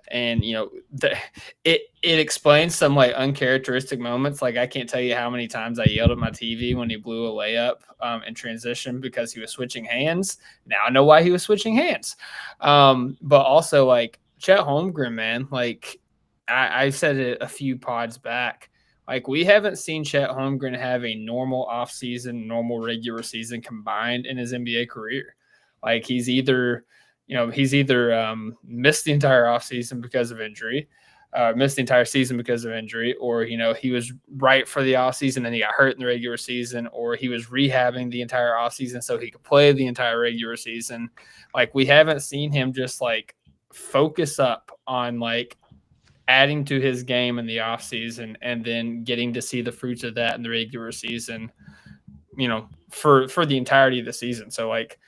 it explains some, like, uncharacteristic moments. Like, I can't tell you how many times I yelled at my TV when he blew a layup in transition because he was switching hands. Now I know why he was switching hands. But also, like, Chet Holmgren, man, like, I said it a few pods back. Like, we haven't seen Chet Holmgren have a normal offseason, normal regular season combined in his NBA career. Like, he's either missed the entire offseason because of injury, missed the entire season because of injury, or, he was right for the offseason and he got hurt in the regular season, or he was rehabbing the entire offseason so he could play the entire regular season. Like, we haven't seen him just, like, focus up on, like, adding to his game in the offseason and then getting to see the fruits of that in the regular season, for the entirety of the season. So, like,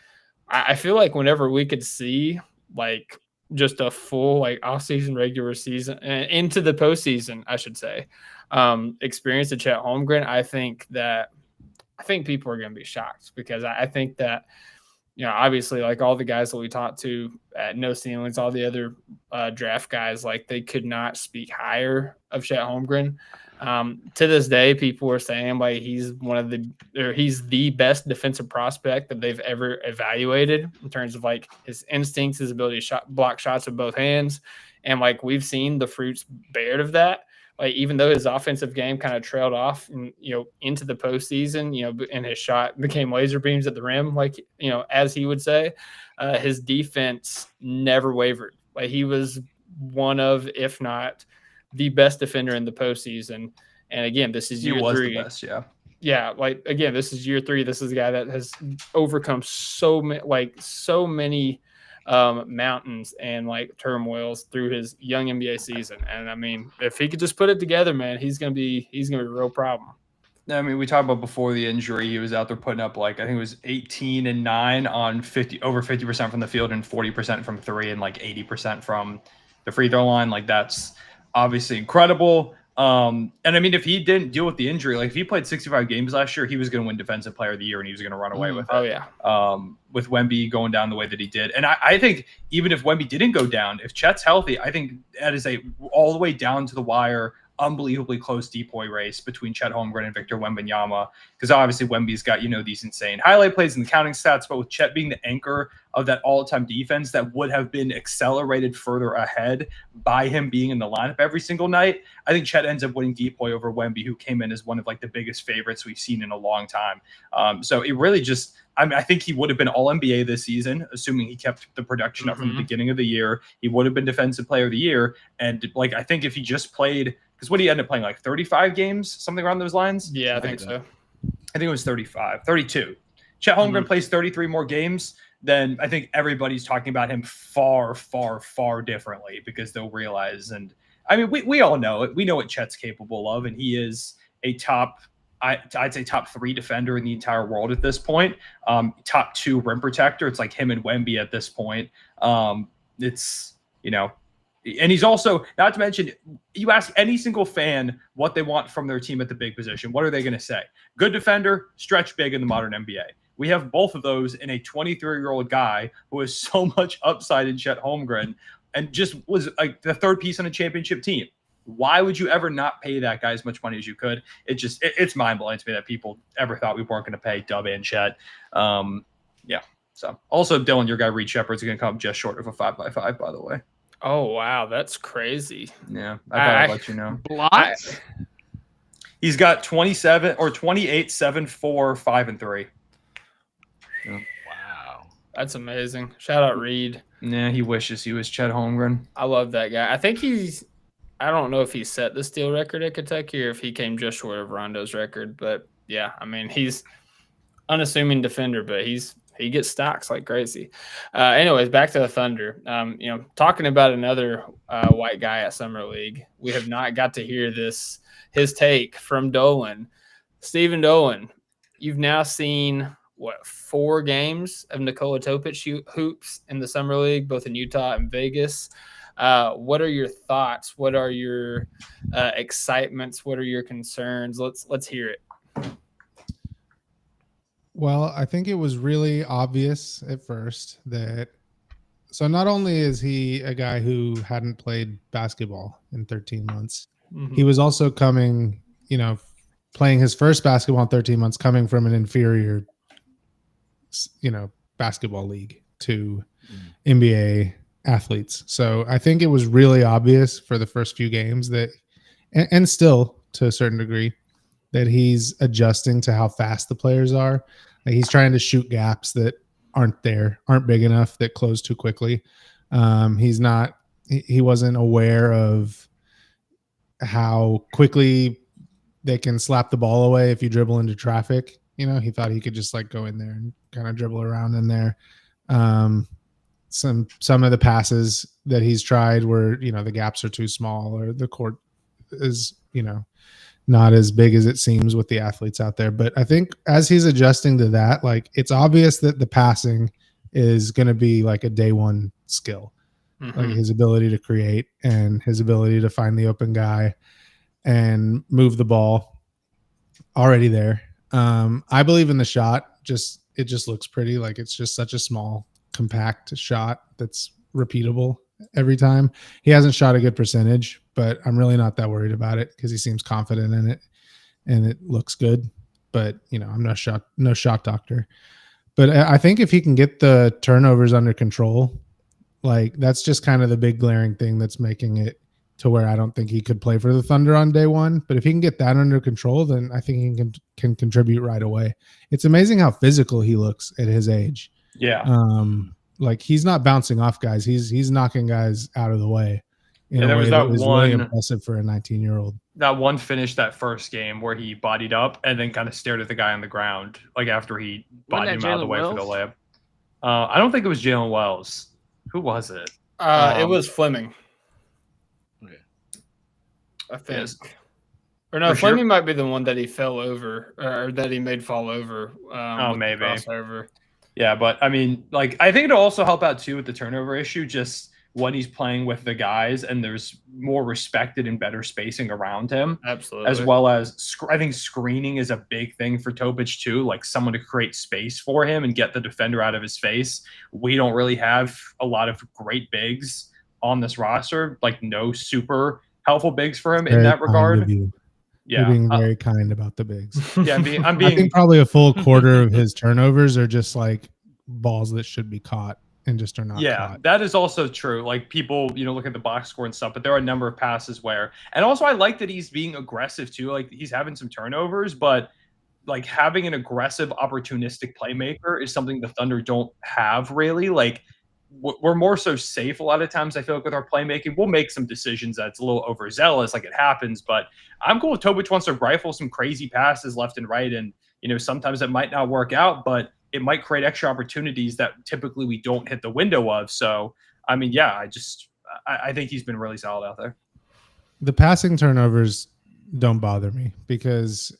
I feel like whenever we could see, like, just a full, like, offseason, regular season, into the postseason, I should say, experience of Chet Holmgren, I think people are going to be shocked because I think that, obviously, like, all the guys that we talked to at No Ceilings, all the other draft guys, like, they could not speak higher of Chet Holmgren. To this day, people are saying, like, he's the best defensive prospect that they've ever evaluated in terms of, like, his instincts, his ability to block shots with both hands. And, like, we've seen the fruits bared of that. Like, even though his offensive game kind of trailed off, into the postseason, and his shot became laser beams at the rim, like, as he would say, his defense never wavered. Like, he was one of, if not the best defender in the postseason. And again, this is year 3. He was the best, yeah. Yeah, like, again, this is year 3. This is a guy that has overcome so many mountains and, like, turmoils through his young NBA season. And I mean, if he could just put it together, man, he's gonna be a real problem. I mean, we talked about before the injury, he was out there putting up, like, I think it was 18 and 9 on over 50% from the field and 40% from 3 and like 80% from the free throw line. Like, that's obviously incredible. And I mean, if he didn't deal with the injury, like if he played 65 games last year, he was going to win Defensive Player of the Year and he was going to run away with it. Oh, yeah. With Wemby going down the way that he did. And I think even if Wemby didn't go down, if Chet's healthy, I think that is all the way down to the wire, unbelievably close decoy race between Chet Holmgren and Victor Wembanyama, because obviously Wemby's got, these insane highlight plays and the counting stats, but with Chet being the anchor of that all-time defense that would have been accelerated further ahead by him being in the lineup every single night, I think Chet ends up winning decoy over Wemby, who came in as one of like the biggest favorites we've seen in a long time. So it really just, I think he would have been All-NBA this season, assuming he kept the production up from the beginning of the year. He would have been Defensive Player of the Year. And like, I think if he just played, because what did he end up playing, like 35 games, something around those lines? Yeah, I think so. I think it was 32. Chet Holmgren plays 33 more games, then I think everybody's talking about him far, far, far differently, because they'll realize, and I mean, we all know it. We know what Chet's capable of, and he is a I'd say top 3 defender in the entire world at this point. Top 2 rim protector. It's like him and Wemby at this point. It's, and he's also, not to mention, you ask any single fan what they want from their team at the big position. What are they going to say? Good defender, stretch big in the modern NBA. We have both of those in a 23-year-old guy who has so much upside in Chet Holmgren and just was like the third piece on a championship team. Why would you ever not pay that guy as much money as you could? It's mind-blowing to me that people ever thought we weren't going to pay Dub and Chet. Yeah. So also, Dylan, your guy Reed Shepard's going to come just short of a 5x5, by the way. Oh, wow. That's crazy. Yeah. I thought I'd let you know. Blocks? He's got 27 or 28, 7, 4, 5, and 3. Yeah. Wow. That's amazing. Shout out Reed. Yeah, he wishes he was Chet Holmgren. I love that guy. I think I don't know if he set the steal record at Kentucky or if he came just short of Rondo's record, but yeah, I mean, he's unassuming defender, but he gets stocks like crazy. Anyways, back to the Thunder. Talking about another white guy at Summer League, we have not got to hear his take from Dolan. Stephen Dolan, you've now seen 4 games of Nikola Topic hoops in the Summer League, both in Utah and Vegas. What are your thoughts? What are your excitements? What are your concerns? Let's hear it. Well, I think it was really obvious at first that so not only is he a guy who hadn't played basketball in 13 months, he was also coming, playing his first basketball in 13 months, coming from an inferior, basketball league to NBA athletes. So I think it was really obvious for the first few games that, and still to a certain degree, that he's adjusting to how fast the players are. Like he's trying to shoot gaps that aren't big enough, that close too quickly. He wasn't aware of how quickly they can slap the ball away if you dribble into traffic. He thought he could just like go in there and kind of dribble around in there. Some of the passes that he's tried where, the gaps are too small or the court is, not as big as it seems with the athletes out there. But I think as he's adjusting to that, like it's obvious that the passing is going to be like a day one skill, like his ability to create and his ability to find the open guy and move the ball already there. I believe in the shot. It just looks pretty. Like it's just such a small, compact shot that's repeatable every time. He hasn't shot a good percentage, but I'm really not that worried about it because he seems confident in it and it looks good. But I'm no shot doctor. But I think if he can get the turnovers under control, like that's just kind of the big glaring thing that's making it to where I don't think he could play for the Thunder on day one. But if he can get that under control, then I think he can contribute right away. It's amazing how physical he looks at his age. Yeah. Like he's not bouncing off guys. He's knocking guys out of the way. There was that one really impressive for a 19-year-old. That one finish that first game where he bodied up and then kind of stared at the guy on the ground, like after he bodied him out of the way for the layup. I don't think it was Jaylen Wells. Who was it? It was Fleming. Okay. I think. Yes. Or no, For Fleming sure. might be the one that he fell over or that he made fall over. With the Maybe. crossover. Yeah, but I mean, like I think it'll also help out too with the turnover issue. Just when he's playing with the guys and there's more respected and better spacing around him. Absolutely. As well as I think screening is a big thing for Topic too, like someone to create space for him and get the defender out of his face. We don't really have a lot of great bigs on this roster, like no super helpful bigs for him in that regard. You're being very kind about the bigs. Yeah, I think probably a full quarter of his turnovers are just like balls that should be caught and just are not caught. That is also true. Like people, look at the box score and stuff, but there are a number of passes where, and also I like that he's being aggressive too. Like he's having some turnovers, but like having an aggressive, opportunistic playmaker is something the Thunder don't have really. Like we're more so safe a lot of times. I feel like with our playmaking, we'll make some decisions that's a little overzealous, like it happens. But I'm cool if Tobic wants to rifle some crazy passes left and right, and sometimes it might not work out, but it might create extra opportunities that typically we don't hit the window of. So, I mean, yeah, I think he's been really solid out there. The passing turnovers don't bother me because,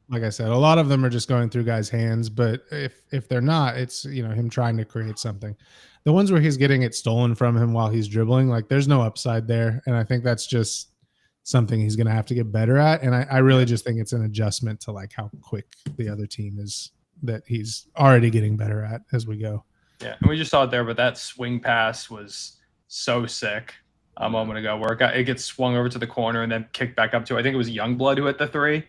like I said, a lot of them are just going through guys' hands. But if they're not, it's him trying to create something. The ones where he's getting it stolen from him while he's dribbling, like there's no upside there, and I think that's just something he's going to have to get better at. And I really just think it's an adjustment to like how quick the other team is, that he's already getting better at as we go. Yeah, and we just saw it there, but that swing pass was so sick a moment ago where it gets swung over to the corner and then kicked back up to, I think it was Youngblood who hit the three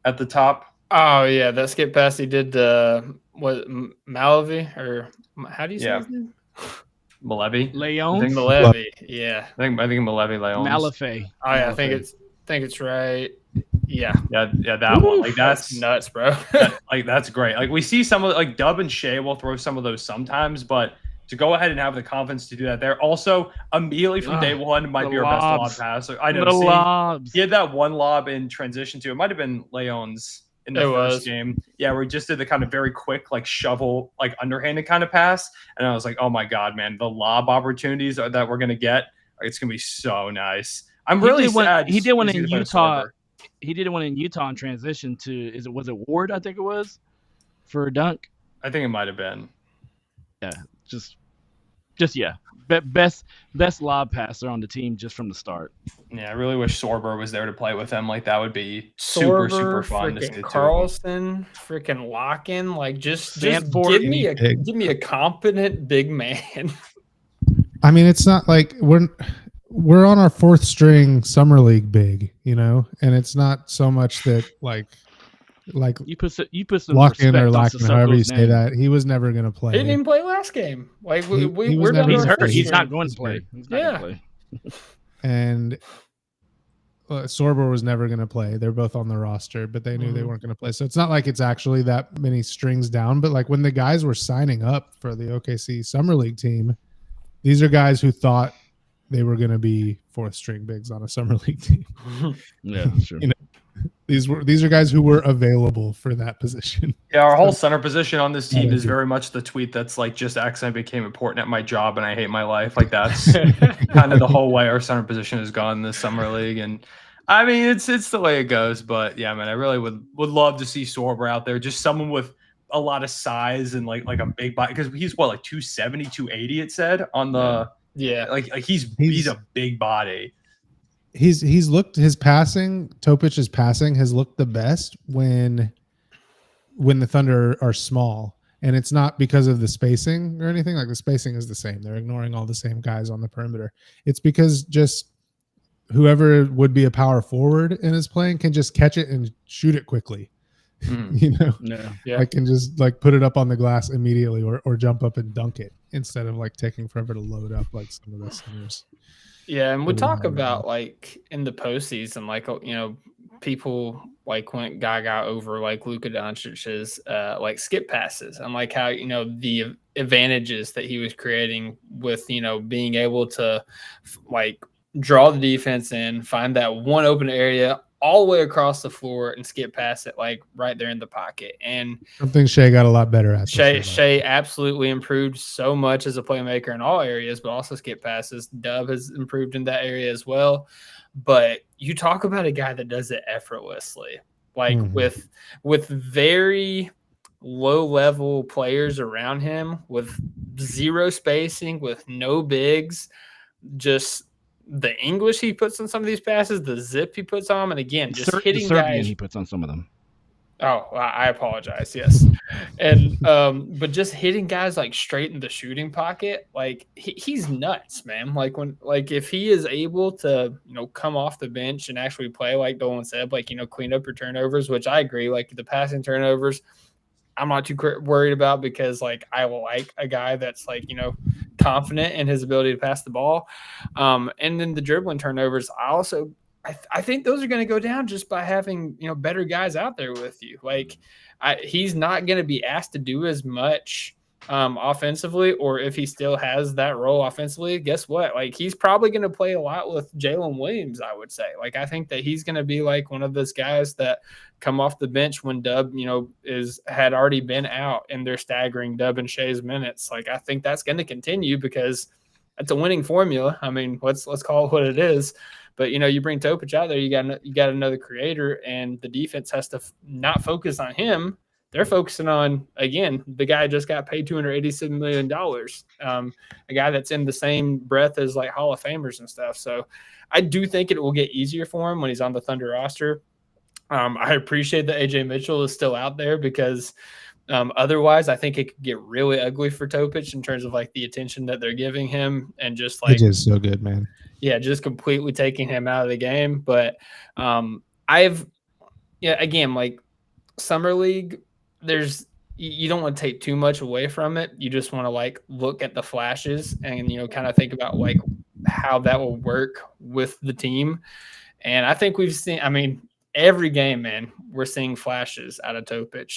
at the top. Oh, yeah, that skip pass he did Malavi, or how do you say his name? Malevy. Leon. I think Malevy. Yeah. I think Malevy Leon. Malafay. Oh yeah, I think it's right. Yeah. Yeah, that one. Like that's nuts, bro. That's great. Like we see some of like Dub and Shea will throw some of those sometimes, but to go ahead and have the confidence to do that there. Also, immediately from day one might be our best lob passer. I know. The lobs. He had that one lob in transition to it. Might have been Leon's in the first game. Yeah, where he just did the kind of very quick, like shovel, like underhanded kind of pass. And I was like, oh my God, man, the lob opportunities that we're going to get, it's going to be so nice. I'm really sad. He did one in Utah. He did one in Utah in transition to, was it Ward? I think it was for a dunk. I think it might have been. Yeah, just yeah. Best lob passer on the team just from the start. Yeah, I really wish Sorber was there to play with him. Like that would be super fun to see. Carlson, freaking Locken, like just give me a competent big man. I mean, it's not like we're on our fourth string summer league big, and it's not so much that like you put some Locken or Locken, however you say that, he was never going to play. He didn't even play last game. Like we're he's hurt. He's not going to play. And Sorber was never going to play. They're both on the roster, but they knew they weren't going to play. So it's not like it's actually that many strings down. But like when the guys were signing up for the OKC Summer League team, these are guys who thought they were going to be fourth string bigs on a Summer League team. Yeah, sure. These are guys who were available for that position. Yeah, our whole center position on this team is very much the tweet that's like, just accidentally became important at my job and I hate my life. Like that's kind of the whole way our center position has gone this summer league. And I mean, it's the way it goes. But yeah, man, I really would love to see Sorber out there, just someone with a lot of size and like a big body, because he's like 270, 280. It said on the like he's a big body. He's looked his passing. Topic's passing has looked the best when the Thunder are small, and it's not because of the spacing or anything. Like the spacing is the same. They're ignoring all the same guys on the perimeter. It's because just whoever would be a power forward and is playing can just catch it and shoot it quickly. Like can just like put it up on the glass immediately or jump up and dunk it instead of like taking forever to load up like some of the centers. Yeah, and we talk about like in the postseason, like people like went gaga over like Luka Doncic's like skip passes and like how the advantages that he was creating with being able to like draw the defense in, find that one open area all the way across the floor and skip past it like right there in the pocket. And something Shea got a lot better at. Shea absolutely improved so much as a playmaker in all areas, but also skip passes. Dub has improved in that area as well. But you talk about a guy that does it effortlessly, like with very low level players around him, with zero spacing, with no bigs. just the English he puts on some of these passes, the zip he puts on them, and again, just hitting the Serbian guys. he puts on some of them. Oh, I apologize. Yes. And, but just hitting guys like straight in the shooting pocket, like he's nuts, man. Like if he is able to, come off the bench and actually play, like Dolan said, like, clean up your turnovers, which I agree. Like the passing turnovers, I'm not too worried about because like I like a guy that's like, confident in his ability to pass the ball. And then the dribbling turnovers, I think those are going to go down just by having, better guys out there with you. Like he's not going to be asked to do as much offensively, or if he still has that role offensively, guess what? Like he's probably going to play a lot with Jaylen Williams, I would say. Like I think that he's going to be like one of those guys that come off the bench when Dub, had already been out and they're staggering Dub and Shea's minutes. Like I think that's going to continue because it's a winning formula. I mean, let's call it what it is. But, you bring Topic out there, you got another creator, and the defense has to not focus on him. They're focusing on, again, the guy just got paid $287 million, a guy that's in the same breath as like Hall of Famers and stuff. So I do think it will get easier for him when he's on the Thunder roster. I appreciate that AJ Mitchell is still out there because otherwise I think it could get really ugly for Topic in terms of like the attention that they're giving him and just like AJ is so good, man. Yeah, just completely taking him out of the game. But again, like Summer League, you don't want to take too much away from it. You just want to like look at the flashes and, kind of think about like how that will work with the team. And I think we've seen, every game, man, we're seeing flashes out of Topic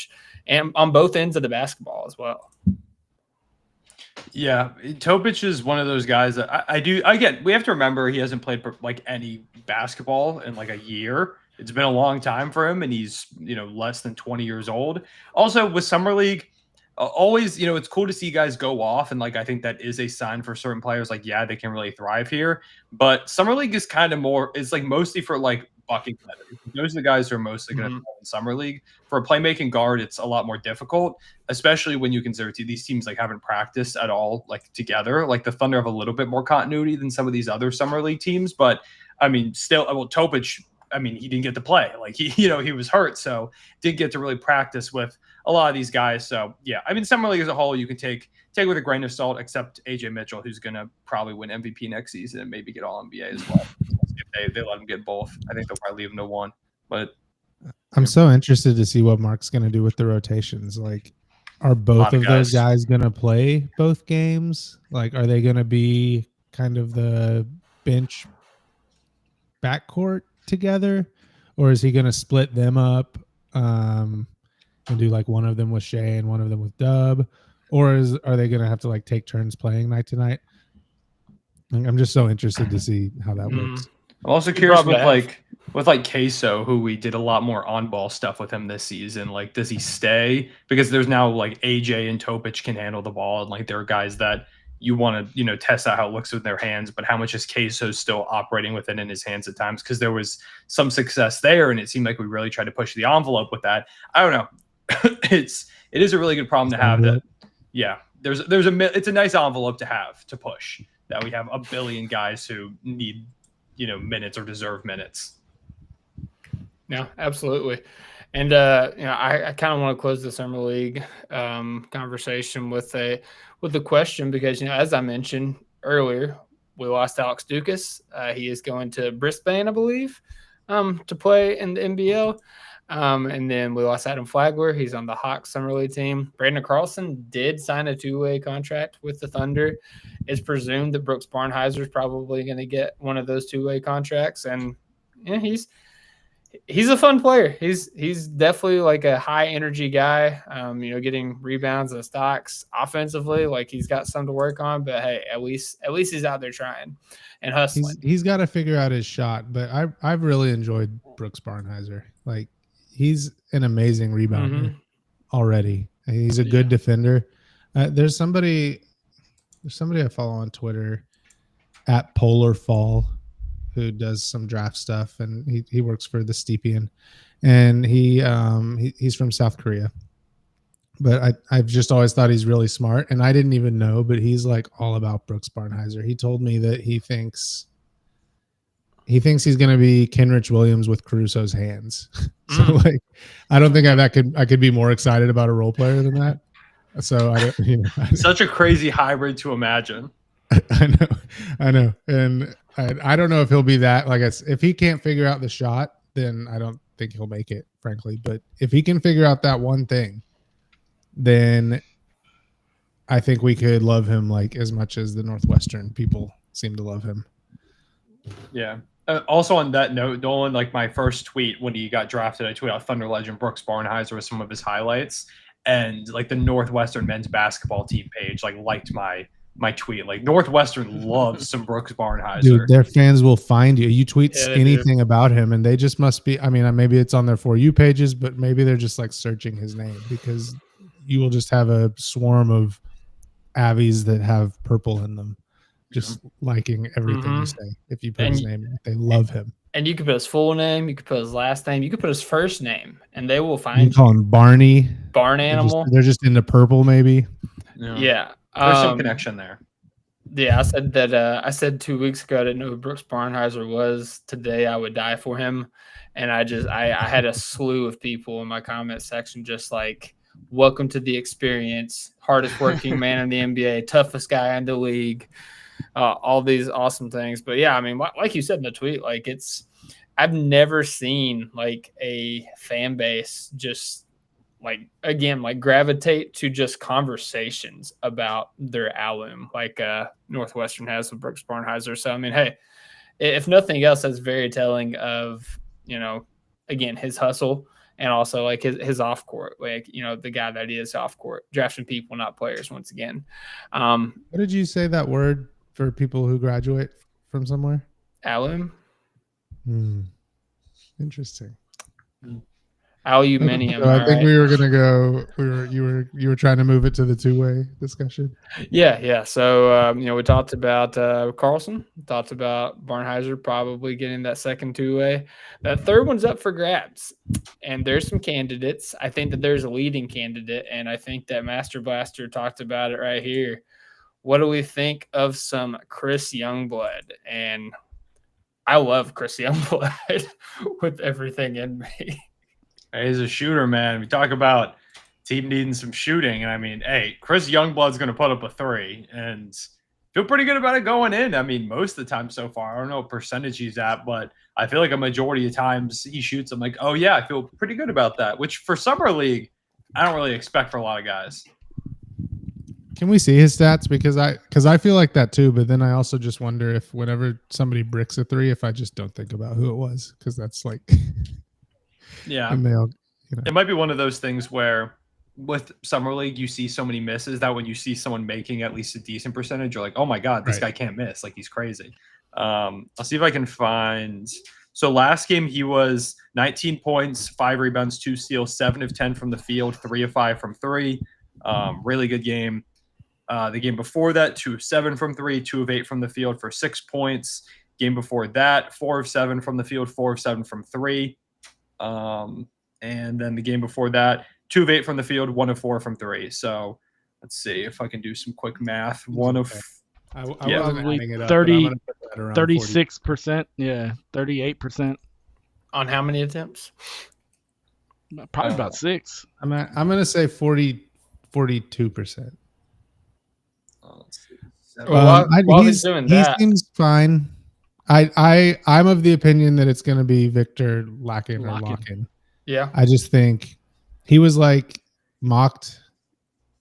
and on both ends of the basketball as well. Yeah, Topic is one of those guys that again, we have to remember he hasn't played like any basketball in like a year. It's been a long time for him, and he's, less than 20 years old. Also, with Summer League, always, it's cool to see guys go off, and like I think that is a sign for certain players. Like, yeah, they can really thrive here. But Summer League is kind of more. It's like mostly for like bucket getters. Those are the guys who are mostly going to play in Summer League. For a playmaking guard, it's a lot more difficult, especially when you consider these teams like haven't practiced at all like together. Like the Thunder have a little bit more continuity than some of these other Summer League teams, but still, Topic. He didn't get to play. Like he was hurt, so didn't get to really practice with a lot of these guys. So yeah, Summer League as a whole, you can take with a grain of salt, except AJ Mitchell, who's gonna probably win MVP next season and maybe get All NBA as well. If they let him get both, I think they'll probably leave him to one. But I'm so interested to see what Mark's gonna do with the rotations. Like, are both of those guys gonna play both games? Like, are they gonna be kind of the bench backcourt together, or is he going to split them up and do like one of them with Shea and one of them with Dub, or are they going to have to like take turns playing night to night? I'm just so interested to see how that works. I'm also curious with Queso, who we did a lot more on-ball stuff with him this season. Like, does he stay? Because there's now like AJ and Topic can handle the ball, and like there are guys that you want to, test out how it looks with their hands, but how much is Queso still operating with it in his hands at times? Because there was some success there, and it seemed like we really tried to push the envelope with that. I don't know. It is a really good problem to have. That, yeah, it's a nice envelope to have to push. That we have a billion guys who need, minutes or deserve minutes. Yeah, absolutely. And I kind of want to close the Summer League conversation with the question because as I mentioned earlier, we lost Alex Dukas. He is going to Brisbane, I believe, to play in the NBL. And then we lost Adam Flagler. He's on the Hawks Summer League team. Brandon Carlson did sign a 2-way contract with the Thunder. It's presumed that Brooks Barnheiser is probably going to get one of those 2-way contracts, and he's a fun player. He's definitely like a high energy guy. Getting rebounds and stocks offensively. Like he's got something to work on. But hey, at least he's out there trying and hustling. He's got to figure out his shot. But I've really enjoyed Brooks Barnheiser. Like he's an amazing rebounder already. He's a good defender. There's somebody I follow on Twitter at Polar Fall, who does some draft stuff, and he works for the Stepien, and he's from South Korea. but I've just always thought he's really smart, and I didn't even know, but he's like all about Brooks Barnhizer. He told me that he thinks he's going to be Kenrich Williams with Caruso's hands. So like, I don't think I could be more excited about a role player than that. So I don't, Such a crazy hybrid to imagine. I know, and I don't know if he'll be that. Like, if he can't figure out the shot, then I don't think he'll make it, frankly. But if he can figure out that one thing, then I think we could love him like as much as the Northwestern people seem to love him. Yeah. Also on that note, Dolan, like my first tweet when he got drafted, I tweeted out Thunder legend Brooks Barnhizer with some of his highlights, and like the Northwestern men's basketball team page liked my tweet. Like Northwestern loves some Brooks Barnhizer. Dude, their fans will find you. You tweet anything about him, and they just must be. I mean, maybe it's on their For You pages, but maybe they're just like searching his name, because you will just have a swarm of Avies that have purple in them, just liking everything you say. If you put his name in, they love him. And you could put his full name, you could put his last name, you could put his first name, and they will find you. Call him Barney. Barn animal. They're just into purple, maybe. Yeah. There's some connection there. Yeah, I said that. I said 2 weeks ago I didn't know who Brooks Barnhizer was. Today I would die for him, and I had a slew of people in my comment section just like, "Welcome to the experience, hardest working man in the NBA, toughest guy in the league." All these awesome things. But yeah, I mean, like you said in the tweet, like I've never seen like a fan base just like gravitate to just conversations about their alum like Northwestern has with Brooks Barnhizer. So I mean, hey, if nothing else, that's very telling of, again, his hustle, and also like his off court, like, the guy that he is off court, drafting people, not players, once again. What did you say that word for people who graduate from somewhere? Alum. Interesting. Aluminium. I think we were gonna go. You were trying to move it to the two-way discussion. Yeah. So we talked about Carlson, talked about Barnhizer probably getting that second two-way. That third one's up for grabs, and there's some candidates. I think that there's a leading candidate, and I think that Master Blaster talked about it right here. What do we think of some Chris Youngblood? And I love Chris Youngblood with everything in me. He's a shooter, man. We talk about team needing some shooting, and I mean, hey, Chris Youngblood's going to put up a three, and feel pretty good about it going in. I mean, most of the time so far. I don't know what percentage he's at, but I feel like a majority of times he shoots, I'm like, oh yeah, I feel pretty good about that. Which for summer league, I don't really expect for a lot of guys. Can we see his stats? Because I feel like that too, but then I also just wonder if whenever somebody bricks a three, if I just don't think about who it was, because that's like. Yeah, and it might be one of those things where with summer league you see so many misses that when you see someone making at least a decent percentage, you're like, oh my god, this guy can't miss, like he's crazy. I'll see if I can find. So last game he was 19 points, 5 rebounds, 2 steals, 7 of 10 from the field, 3 of 5 from 3. Really good game. The game before that, 2 of 7 from 3, 2 of 8 from the field for 6 points. Game before that, 4 of 7 from the field, 4 of 7 from 3. And then the game before that, 2 of 8 from the field, 1 of 4 from 3. So let's see if I can do some quick math. I wasn't adding it up, 36%. Yeah, 38%. On how many attempts? Probably about 6. I'm gonna say 42%. While he's doing that, he seems fine. I'm of the opinion that it's going to be Victor Lakin or Locken. Yeah. I just think he was like mocked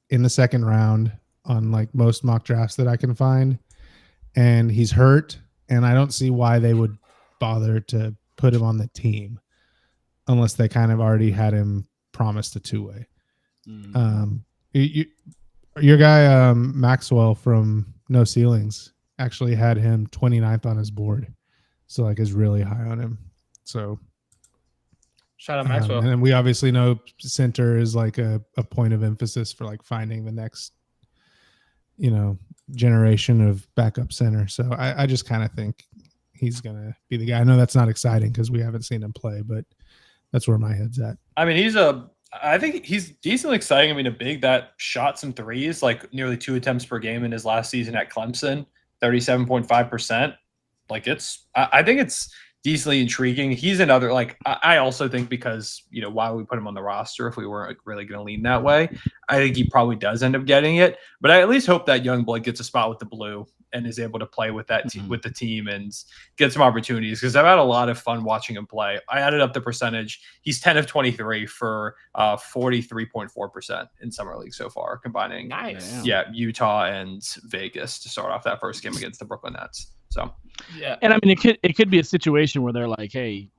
in the second round on like most mock drafts that I can find, and he's hurt, and I don't see why they would bother to put him on the team unless they kind of already had him promised a two-way. Your guy Maxwell from No Ceilings actually had him 29th on his board, so like is really high on him. So shout out Maxwell. And we obviously know center is like a point of emphasis for like finding the next generation of backup center. So I just kind of think he's gonna be the guy. I know that's not exciting because we haven't seen him play, but that's where my head's at. I mean, he's a I think he's decently exciting. I mean, a big that shot some threes, like nearly 2 attempts per game in his last season at Clemson, 37.5%. Like I think it's decently intriguing. He's another, like, I also think because, why would we put him on the roster if we weren't really going to lean that way? I think he probably does end up getting it, but I at least hope that young blood gets a spot with the blue and is able to play with that with the team and get some opportunities, because I've had a lot of fun watching him play. I added up the percentage. He's 10 of 23 for 43.4% in summer league so far, combining Utah and Vegas to start off that first game against the Brooklyn Nets. So yeah, and I mean it could be a situation where they're like, hey,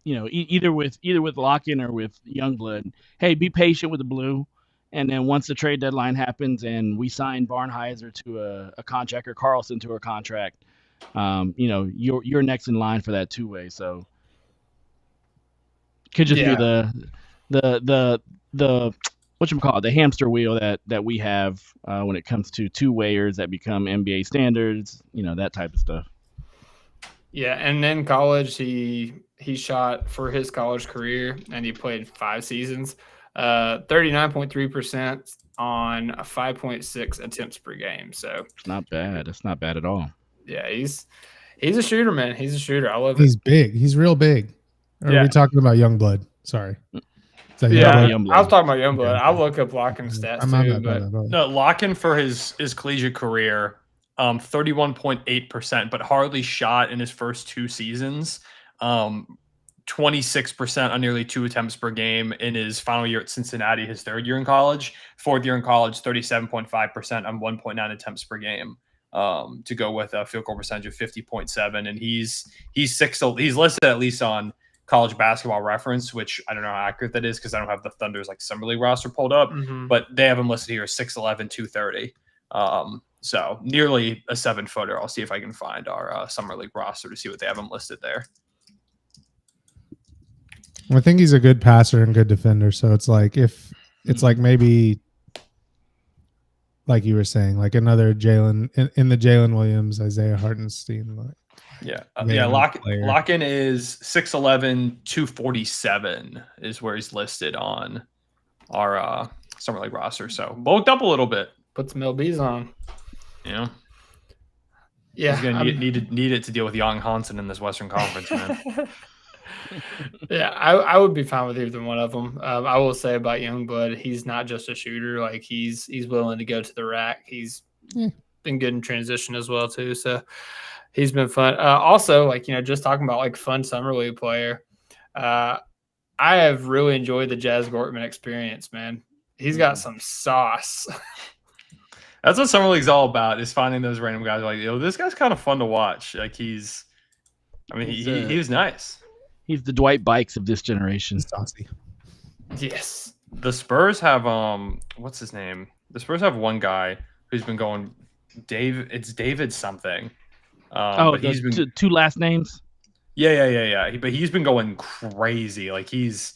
either with Lock-in or with Youngblood, hey, be patient with the blue. And then once the trade deadline happens and we sign Barnheiser to a contract or Carlson to a contract, you're next in line for that two-way. So could just be the whatchamacallit, the hamster wheel that we have when it comes to two-wayers that become NBA standards, that type of stuff. Yeah, and then college, he shot for his college career, and he played 5 seasons. 39.3% on 5.6 attempts per game. So it's not bad. It's not bad at all. Yeah, he's a shooter, man. He's a shooter. I love it. He's big. He's real big. Or are we talking about Youngblood? Sorry. Youngblood? I was talking about Youngblood. I'll look up Lock-in stats too. No, Lock-in for his collegiate career, 31.8%, but hardly shot in his first 2 seasons. 26% on nearly 2 attempts per game in his final year at Cincinnati, his 3rd year in college. 4th year in college, 37.5% on 1.9 attempts per game, to go with a field goal percentage of 50.7. And he's listed at least on College Basketball Reference, which I don't know how accurate that is because I don't have the Thunder's summer league roster pulled up, but they have him listed here 6'11", 230. So nearly a 7-footer. I'll see if I can find our summer league roster to see what they have him listed there. I think he's a good passer and good defender. So it's like maybe, like you were saying, like another Jaylen in the Jaylen Williams, Isaiah Hartenstein. Lock-in is 6'11", 247 is where he's listed on our summer league roster. So bulked up a little bit. Put some LBs on. Yeah. Yeah. He's gonna need it to deal with Young Hansen in this Western Conference, man. Yeah, I would be fine with either one of them. I will say about Youngblood, he's not just a shooter. Like he's willing to go to the rack. He's been good in transition as well too. So he's been fun. Also, just talking about fun summer league player. I have really enjoyed the Jazz Gortman experience, man. He's got some sauce. That's what summer league's all about, is finding those random guys this guy's kind of fun to watch. He was nice. He's the Dwight Bikes of this generation. Saucy. Yes. The Spurs have what's his name? The Spurs have one guy who's been going It's David something. But he's been 2 last names. Yeah. But he's been going crazy. He's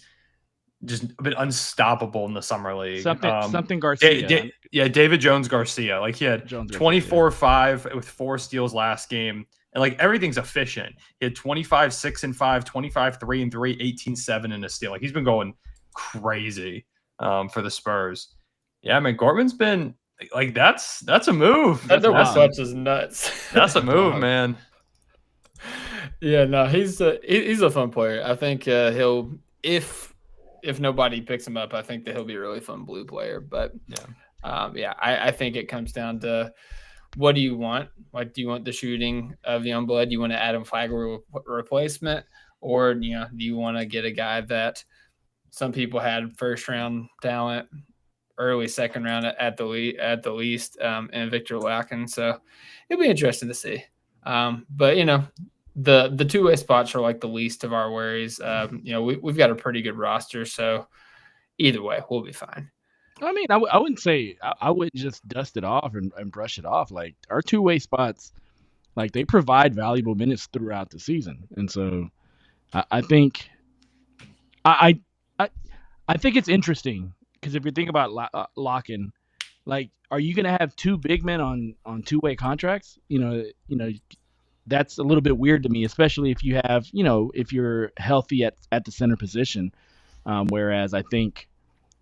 just been unstoppable in the summer league. Something Garcia. David Jones Garcia. He had 24-5 with 4 steals last game. And everything's efficient. He had 25, 6 and 5, 25, 3 and 3, 18, 7 and a steal. He's been going crazy for the Spurs. Yeah, man, Gortman's been that's a move. That clutch is nuts. That's a move, man. Yeah, no, he's a fun player. I think he'll if nobody picks him up, I think that he'll be a really fun blue player. But I think it comes down to, what do you want? Do you want the shooting of Youngblood? Do you want an Adam Flagler replacement? Or, do you want to get a guy that some people had first-round talent, early second round at the least, and Victor Lock-in? So it'll be interesting to see. But, the two-way spots are the least of our worries. We've got a pretty good roster, so either way, we'll be fine. I mean, I wouldn't say I wouldn't just dust it off and brush it off. Our two-way spots, they provide valuable minutes throughout the season, and so I think I think it's interesting because if you think about Lock-in, are you going to have 2 big men on two-way contracts? That's a little bit weird to me, especially if you have if you're healthy at the center position. Whereas I think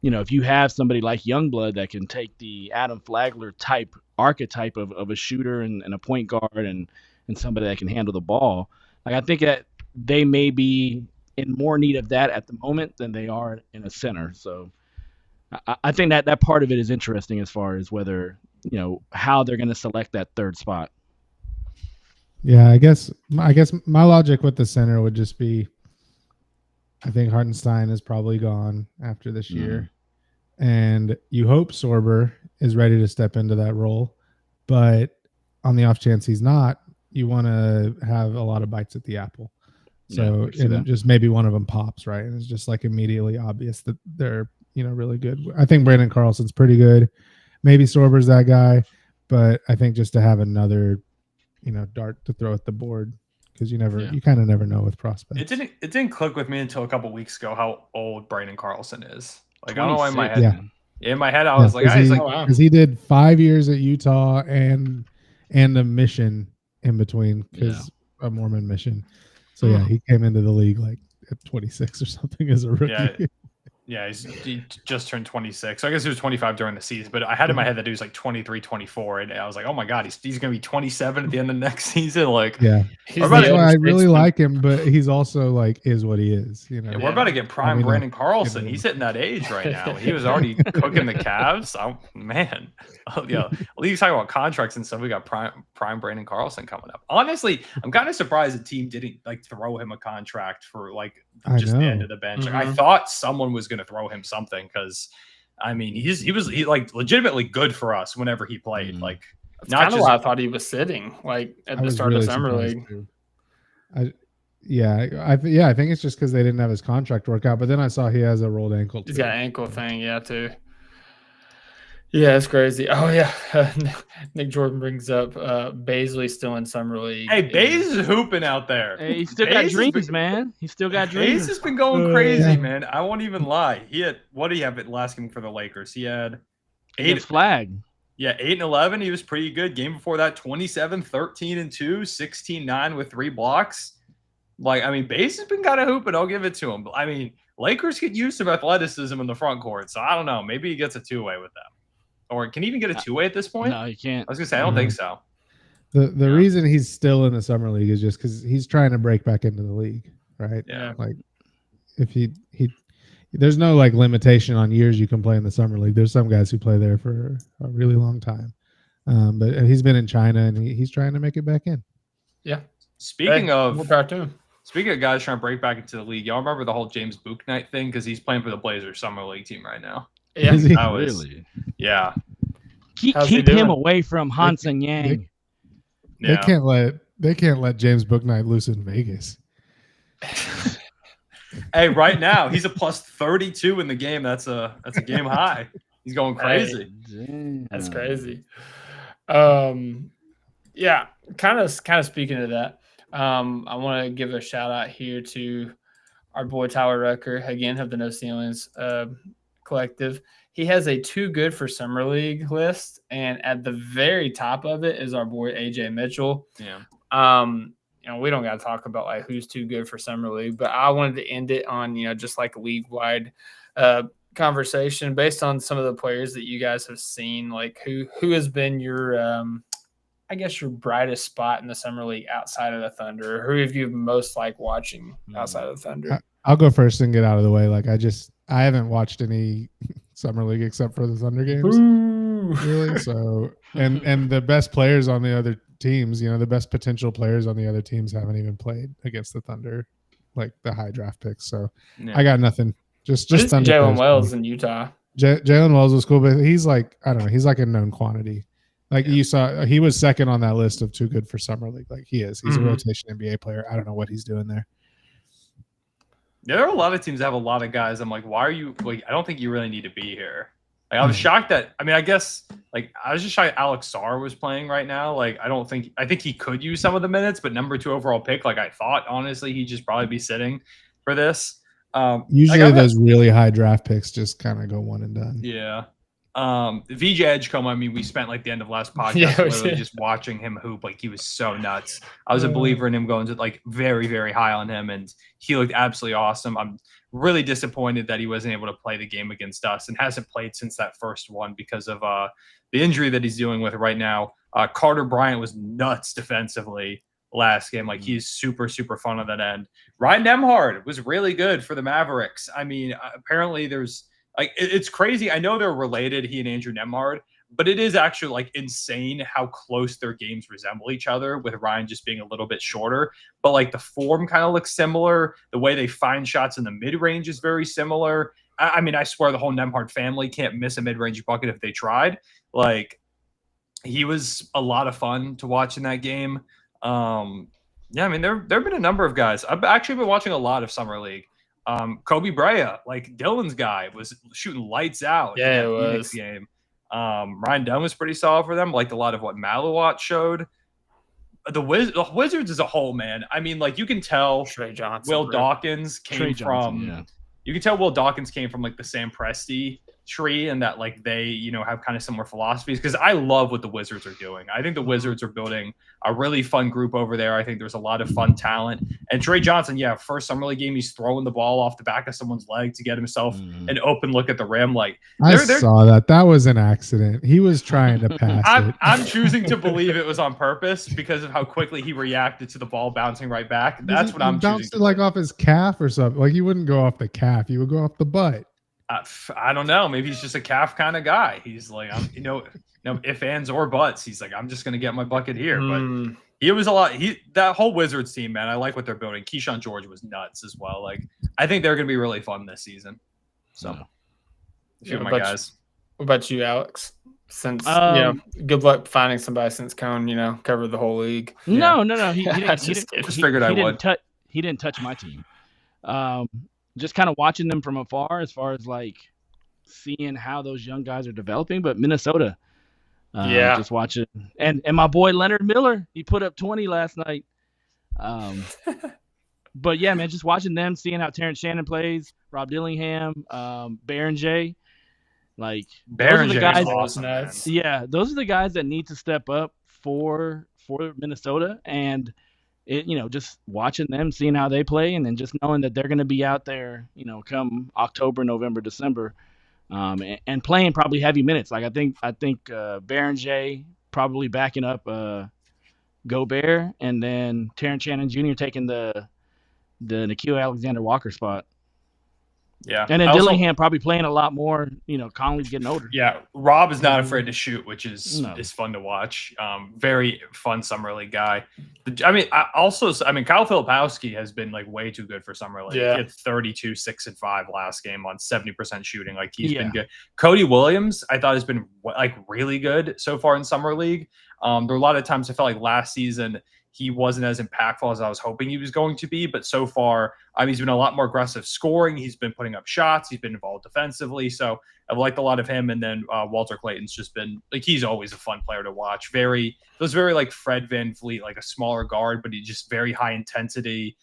if you have somebody like Youngblood that can take the Adam Flagler type archetype of a shooter and a point guard and somebody that can handle the ball, like I think that they may be in more need of that at the moment than they are in a center. So I think that part of it is interesting as far as whether, how they're going to select that third spot. Yeah, I guess my logic with the center would just be, I think Hartenstein is probably gone after this year, and you hope Sorber is ready to step into that role, but on the off chance he's not, you want to have a lot of bites at the apple. So just maybe one of them pops, right? And it's just like immediately obvious that they're really good. I think Brandon Carlson's pretty good. Maybe Sorber's that guy, but I think just to have another dart to throw at the board, because you kind of never know with prospects. It didn't click with me until a couple weeks ago how old Brandon Carlson is. Like, I don't know why in my head. Yeah. In my head, I was like, because he did 5 years at Utah and a mission in between, because a Mormon mission. So he came into the league like at 26 or something as a rookie. Yeah, he just turned 26. So I guess he was 25 during the season, but I had in my head that he was like 23, 24, and I was like, oh my God, he's going to be 27 at the end of next season. Like, that's why I really like him, but he's also like is what he is. We're about to get prime Brandon Carlson. He's hitting that age right now. He was already cooking the Cavs. Man, league's talking about contracts and stuff. We got prime Brandon Carlson coming up. Honestly, I'm kind of surprised the team didn't like throw him a contract for like just the end of the bench. Like, I thought someone was going to throw him something, because I mean he was like legitimately good for us whenever he played. Like, that's not just why I thought he was sitting like at the start of summer league. I think it's just because they didn't have his contract work out. But then I saw he has a rolled ankle. He's got an ankle thing, too. Yeah, it's crazy. Oh yeah, Nick Jordan brings up Baisley still in summer league. Hey, Baze is hooping out there. Hey, he's still got dreams, man. He's still got dreams. Baze has been going crazy, man. I won't even lie. He had, what did he have last game for the Lakers? He had 8 flag. Yeah, 8 and 11. He was pretty good. Game before that, 27, 13 and 2, 16-9 with 3 blocks. Like, I mean, Baze has been kind of hooping. I'll give it to him. But I mean, Lakers could use some athleticism in the front court. So I don't know. Maybe he gets a 2-way with them. Or can he even get a 2-way at this point? No, he can't. I was gonna say I don't think so. The reason he's still in the summer league is just because he's trying to break back into the league, right? Yeah. Like, if he there's no like limitation on years you can play in the summer league. There's some guys who play there for a really long time, but he's been in China and he's trying to make it back in. Yeah. Speaking of more power to him. Speaking of guys trying to break back into the league, y'all remember the whole James Bouknight thing? Because he's playing for the Blazers summer league team right now. Yeah, really. Yeah. Keep him away from Hansen Yang. They can't let James Bouknight loose in Vegas. Hey, right now he's a plus 32 in the game. That's a game high. He's going crazy. That's crazy. Yeah, kind of speaking of that, I want to give a shout out here to our boy Tyler Rucker, again of the No Ceilings collective. He has a too good for summer league list, and at the very top of it is our boy AJ Mitchell. Yeah. We don't got to talk about like who's too good for summer league, but I wanted to end it on just like a league wide conversation based on some of the players that you guys have seen. Like who has been your I guess your brightest spot in the summer league outside of the Thunder? Who have you most liked watching outside of the Thunder? I'll go first and get out of the way. Like I haven't watched any summer league except for the Thunder games. Really. So and the best players on the other teams, the best potential players on the other teams haven't even played against the Thunder, like the high draft picks. So I got nothing. Just Thunder. Jaylen Wells in Utah. Jaylen Wells was cool, but he's like, I don't know, he's like a known quantity. Like you saw, he was second on that list of too good for summer league. Like he is. He's a rotation NBA player. I don't know what he's doing there. Yeah, there are a lot of teams that have a lot of guys. I'm like, why are you like? I don't think you really need to be here. Like, I was shocked that. I mean, I guess like I was just shocked Alex Sarr was playing right now. Like, I think he could use some of the minutes, but number 2 overall pick. Like I thought, honestly, he'd just probably be sitting for this. Usually those really high draft picks just kind of go one and done. Yeah. VJ Edgecombe, I mean, we spent like the end of last podcast literally just watching him hoop. Like, he was so nuts. I was a believer in him, going to like very, very high on him, and he looked absolutely awesome. I'm really disappointed that he wasn't able to play the game against us and hasn't played since that first one because of the injury that he's dealing with right now. Carter Bryant was nuts defensively last game. Like, he's super, super fun on that end. Ryan Nembhard was really good for the Mavericks. I mean, apparently there's like, it's crazy. I know they're related, he and Andrew Nembhard, but it is actually like insane how close their games resemble each other, with Ryan just being a little bit shorter. But like the form kind of looks similar. The way they find shots in the mid-range is very similar. I mean, I swear the whole Nembhard family can't miss a mid-range bucket if they tried. Like, he was a lot of fun to watch in that game. Yeah, I mean, there have been a number of guys. I've actually been watching a lot of Summer League. Kobe Brea, like Dylan's guy, was shooting lights out in that Phoenix game. Ryan Dunn was pretty solid for them. Liked a lot of what Maluat showed. The Wizards as a whole, man. I mean, like, you can tell Trey Johnson, Will Dawkins came from. Yeah. You can tell Will Dawkins came from like the Sam Presti tree, and that like they, you know, have kind of similar philosophies, because I love what the Wizards are doing. I think the Wizards are building a really fun group over there. I think there's a lot of fun talent. And Trey Johnson, yeah, first Summer League game, he's throwing the ball off the back of someone's leg to get himself an open look at the rim. Like, I saw that. That was an accident. He was trying to pass it. I'm choosing to believe it was on purpose because of how quickly he reacted to the ball bouncing right back. That's what I'm choosing. Bounced it like off his calf or something. Like, he wouldn't go off the calf. He would go off the butt. I don't know. Maybe he's just a calf kind of guy. He's like, if ands or buts. He's like, I'm just gonna get my bucket here. But he was a lot. That whole Wizards team, man. I like what they're building. Keyshawn George was nuts as well. Like, I think they're gonna be really fun this season. So, a few of my guys. What about you, Alex? Since good luck finding somebody since Cone, covered the whole league. No. He didn't touch my team. Just kind of watching them from afar, as far as like seeing how those young guys are developing. But Minnesota, just watching, and my boy Leonard Miller, he put up 20 last night. But yeah, man, just watching them, seeing how Terrence Shannon plays, Rob Dillingham, Baron J. Like, Baron J, guys, awesome, man. Yeah, those are the guys that need to step up for Minnesota. And just watching them, seeing how they play, and then just knowing that they're going to be out there, come October, November, December, and playing probably heavy minutes. Like, I think Baron J probably backing up Gobert, and then Terrence Shannon Jr. taking the Nickeil Alexander-Walker spot. Yeah. And then Dillingham probably playing a lot more. Conley's getting older. Yeah. Rob is not afraid to shoot, which is fun to watch. Very fun Summer League guy. Kyle Filipowski has been like way too good for Summer League. Yeah. He had 32, 6 and 5 last game on 70% shooting. Like, he's been good. Cody Williams, I thought, has been like really good so far in Summer League. There were a lot of times I felt like last season he wasn't as impactful as I was hoping he was going to be. But so far, he's been a lot more aggressive scoring. He's been putting up shots. He's been involved defensively. So I've liked a lot of him. And then Walter Clayton's just been like, he's always a fun player to watch. Very like Fred VanVleet, like a smaller guard, but he's just very high intensity,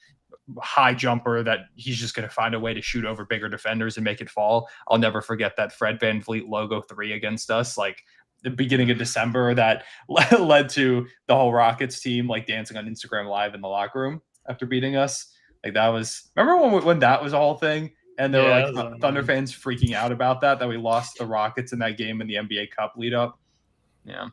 high jumper that he's just going to find a way to shoot over bigger defenders and make it fall. I'll never forget that Fred VanVleet logo 3 against us. Like, the beginning of December, that led to the whole Rockets team like dancing on Instagram Live in the locker room after beating us. Like, that was, remember when that was a whole thing, and there were like Thunder fans freaking out about that we lost the Rockets in that game in the NBA Cup lead up. Yeah.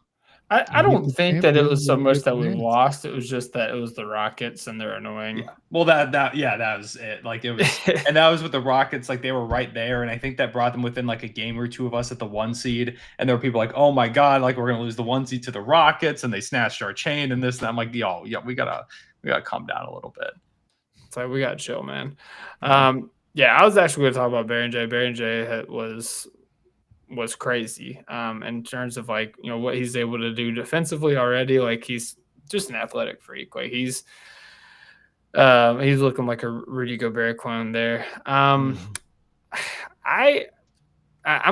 I don't think that it was so much that we lost. It was just that it was the Rockets and they're annoying. Yeah. Well, that was it. Like, it was, and that was with the Rockets. Like, they were right there, and I think that brought them within like a game or two of us at the 1 seed. And there were people like, "Oh my god, like, we're gonna lose the 1 seed to the Rockets," and they snatched our chain and this. And I'm like, "Yo, yeah, we gotta calm down a little bit." It's like, we gotta chill, man. I was actually going to talk about Baron J. Baron J was crazy in terms of like, what he's able to do defensively already. Like, he's just an athletic freak. Like, he's looking like a Rudy Gobert clone there. I'm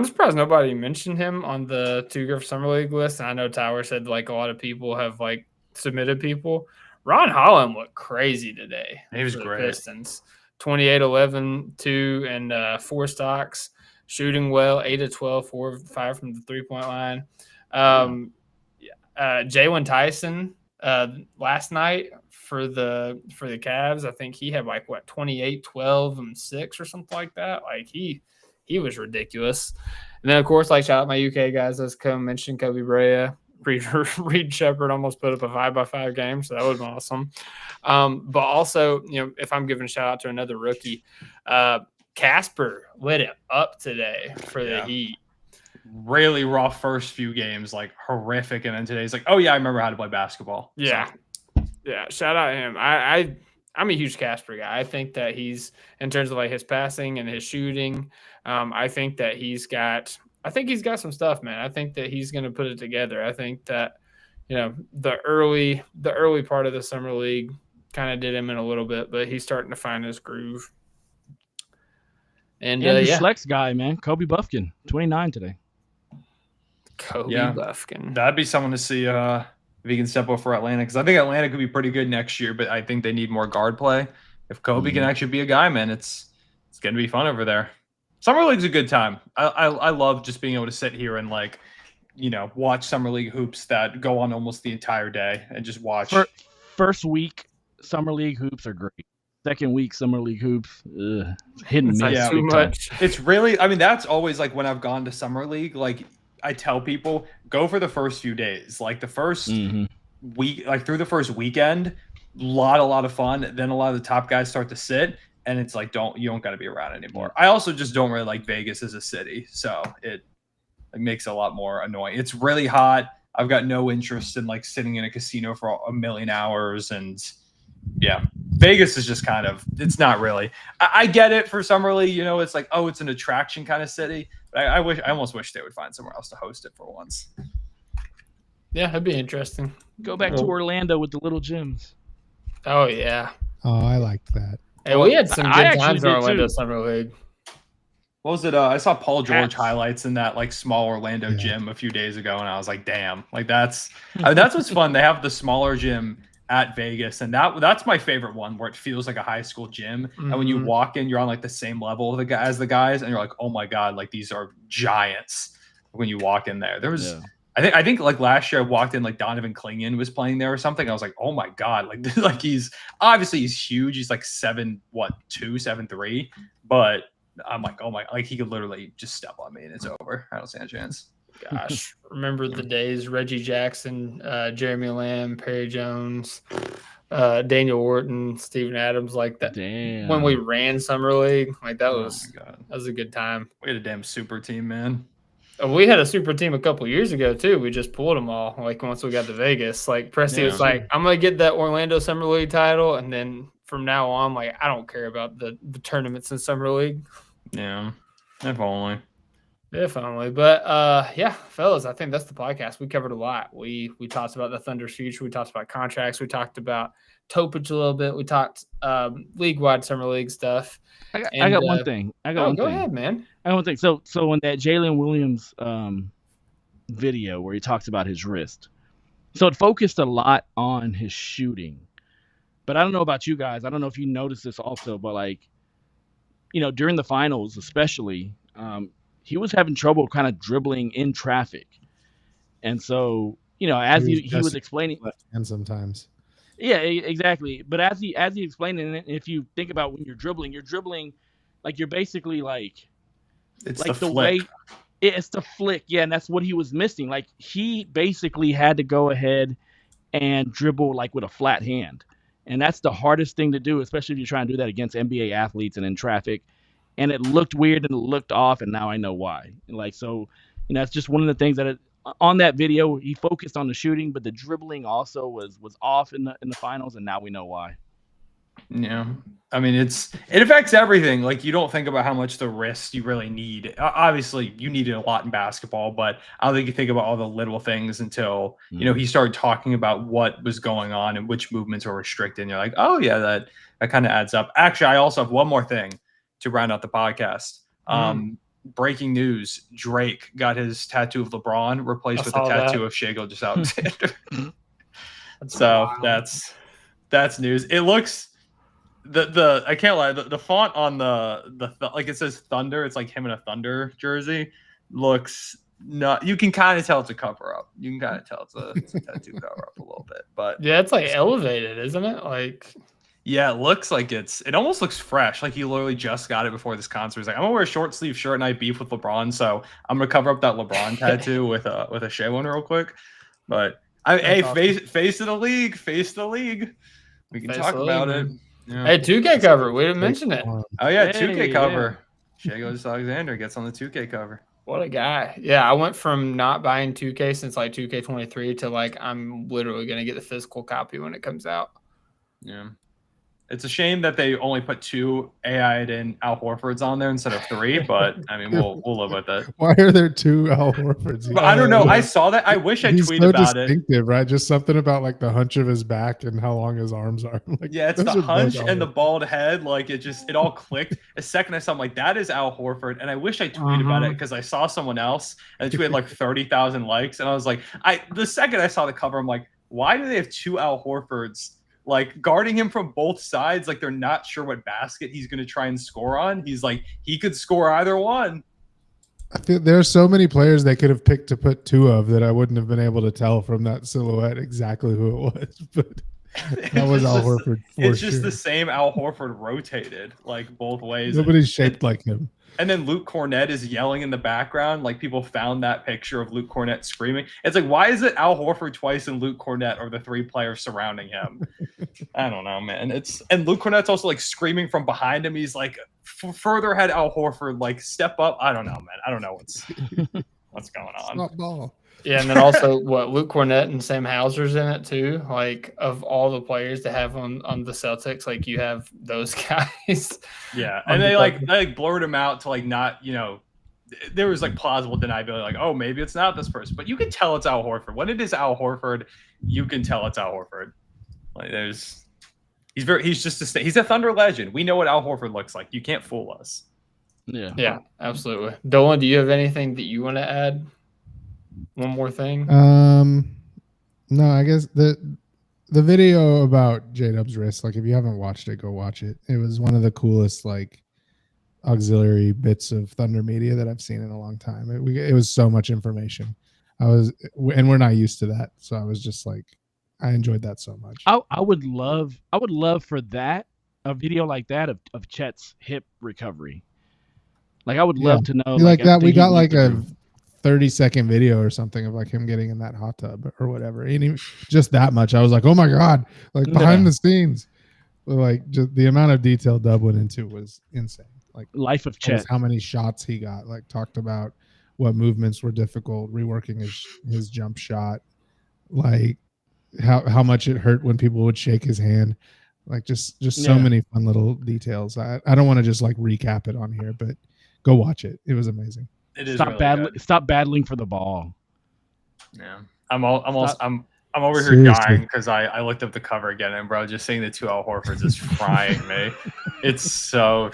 surprised nobody mentioned him on the Two-Griff Summer League list. And I know Tower said like a lot of people have like submitted people. Ron Holland looked crazy today. He was great. Pistons. 28, 11, 2, and 4 stocks. shooting well, 8 of 12, 4 of 5 from the 3-point line. Jaylen Tyson last night for the Cavs, I think he had 28, 12, and 6 or something like that. He was ridiculous. And then of course, shout out my UK guys, as Cole mentioned, Kobe Brea. Reed Shepherd almost put up a 5x5 game, so that was awesome. But also, if I'm giving a shout out to another rookie, Casper lit it up today for the Heat. Really rough first few games, horrific, and then today's oh yeah, I remember how to play basketball. Yeah, yeah. Shout out to him. I'm a huge Casper guy. I think that he's, in terms of his passing and his shooting, I think that he's got some stuff, man. I think that he's going to put it together. I think that the early part of the summer league kind of did him in a little bit, but he's starting to find his groove. And the flex guy, man, Kobe Buffkin, 29 today. Kobe Buffkin. That'd be someone to see if he can step up for Atlanta, because I think Atlanta could be pretty good next year, but I think they need more guard play. If Kobe can actually be a guy, man, it's going to be fun over there. Summer League's a good time. I love just being able to sit here and watch Summer League hoops that go on almost the entire day and just watch. First week, Summer League hoops are great. Second week, Summer League hoops, hit and miss. Too much. It's really, that's always when I've gone to Summer League, I tell people, go for the first few days. The first week, through the first weekend, a lot of fun. Then a lot of the top guys start to sit. And it's you don't got to be around anymore. I also just don't really like Vegas as a city, so it makes it a lot more annoying. It's really hot. I've got no interest in sitting in a casino for a million hours, and Vegas is just it's not really. I get it for summer league, it's it's an attraction kind of city. But I almost wish they would find somewhere else to host it for once. Yeah, that'd be interesting. Go back to Orlando with the little gyms. Oh yeah. Oh, I liked that. Hey, we had some good times in Orlando Summer League. What was it? I saw Paul George highlights in that small Orlando gym a few days ago, and I was like, "Damn!" That's what's fun. They have the smaller gym at Vegas, and that's my favorite one, where it feels like a high school gym. And when you walk in, you're on the same level as the guys, and you're like, "Oh my god!" These are giants. When you walk in there, there was. Yeah. I think last year I walked in, Donovan Clingan was playing there or something. I was like, oh my god, he's huge. He's 7'2", 7'3", but I'm like, oh my, he could literally just step on me and it's over. I don't stand a chance. Gosh, remember the days? Reggie Jackson, Jeremy Lamb, Perry Jones, Daniel Wharton, Steven Adams, that. Damn. When we ran summer league, that was a good time. We had a damn super team, man. We had a super team a couple years ago too. We just pulled them all. Once we got to Vegas, Presti was I'm gonna get that Orlando Summer League title, and then from now on, I don't care about the tournaments in Summer League. Yeah, if only. But fellas, I think that's the podcast. We covered a lot. We talked about the Thunder's future. We talked about contracts. We talked about Topich a little bit. We talked league-wide Summer League stuff. I got one thing. Go ahead, man. I got one thing. So in that Jaylen Williams video where he talks about his wrist, so it focused a lot on his shooting. But I don't know about you guys. I don't know if you noticed this also, but during the finals especially, he was having trouble kind of dribbling in traffic. And so, as he was explaining, left hand sometimes. Yeah, exactly. But as he explained it, if you think about when you're dribbling you're basically it's the flick. way it's the flick. Yeah, and that's what he was missing. He basically had to go ahead and dribble with a flat hand. And that's the hardest thing to do, especially if you're trying to do that against NBA athletes and in traffic. And it looked weird and it looked off, and now I know why. So, it's just one of the things that on that video, he focused on the shooting, but the dribbling also was off in the finals, and now we know why. Yeah, it affects everything. You don't think about how much the wrist you really need. Obviously, you need it a lot in basketball, but I don't think you think about all the little things until he started talking about what was going on and which movements were restricted. And you're like, oh yeah, that kind of adds up. Actually, I also have one more thing to round out the podcast. Breaking news: Drake got his tattoo of LeBron replaced with a tattoo of Shai Gilgeous-Alexander. So that's news. It looks the I can't lie. The font on the like it says Thunder. It's like him in a Thunder jersey. Looks not. You can kind of tell it's a cover up. You can kind of tell it's a tattoo cover up a little bit. But Yeah, it's like elevated, isn't it? Like, yeah, it looks like it almost looks fresh. Like he literally just got it before this concert. He's like, I'm gonna wear a short sleeve shirt and I beef with LeBron, so I'm gonna cover up that LeBron tattoo with a Shea one real quick. But face of the league, face of the league. We can talk about it. Yeah. Hey, 2K cover. We didn't mention it. Oh yeah, 2K cover. Shea goes Alexander gets on the 2K cover. What a guy. Yeah, I went from not buying 2K since like 2K23 to like I'm literally gonna get the physical copy when it comes out. Yeah. It's a shame that they only put 2 AI'd in Al Horfords on there instead of 3, but I mean we'll live with it. Why are there 2 Al Horfords? But I don't know. I saw that. I wish I tweeted so about distinctive, right? Just something about like the hunch of his back and how long his arms are. Like, yeah, it's the hunch and the bald head. Like it all clicked. The second I saw, I'm like, that is Al Horford. And I wish I tweeted about it because I saw someone else and the tweet had like 30,000 likes. And I was like, the second I saw the cover, I'm like, why do they have 2 Al Horfords? Like guarding him from both sides, like they're not sure what basket he's going to try and score on. He's like, he could score either one. I feel there are so many players they could have picked to put 2 of that I wouldn't have been able to tell from that silhouette exactly who it was. But that was Al Horford. It's just the same Al Horford rotated like both ways. Nobody's shaped like him. And then Luke Cornett is yelling in the background. Like people found that picture of Luke Cornett screaming. It's like, why is it Al Horford twice and Luke Cornett are the 3 players surrounding him? I don't know, man. And Luke Cornett's also like screaming from behind him. He's like further ahead. Al Horford like step up. I don't know, man. I don't know what's going on. Not ball. Yeah, and then also Luke Cornett and Sam Hauser's in it too. Like of all the players to have on the Celtics, like you have those guys. Yeah, and they blurred him out to like not, there was like plausible deniability, like, oh, maybe it's not this person, but you can tell it's Al Horford. When it is Al Horford, you can tell it's Al Horford. Like he's a Thunder legend. We know what Al Horford looks like. You can't fool us. Yeah, absolutely. Dolan, do you have anything that you want to add? One more thing. No, I guess the video about J-Dub's wrist, like if you haven't watched it, go watch it. It was one of the coolest like auxiliary bits of Thunder media that I've seen in a long time. It was so much information. And we're not used to that, so I was just like, I enjoyed that so much. I would love for that, a video like that of Chet's hip recovery. Like I would love to know. Like that, we got like a 30-second video or something of like him getting in that hot tub or whatever. And even just that much, I was like, oh my God, like behind the scenes. Like just the amount of detail Dub went into was insane. Like life of Chet. How many shots he got, like talked about what movements were difficult, reworking his jump shot, like how much it hurt when people would shake his hand. Like just so many fun little details. I don't want to just like recap it on here, but go watch it. It was amazing. It is Stop battling for the ball. Yeah, I'm over here dying because I looked up the cover again, and bro, just seeing the 2 Al Horfords is frying me. It's so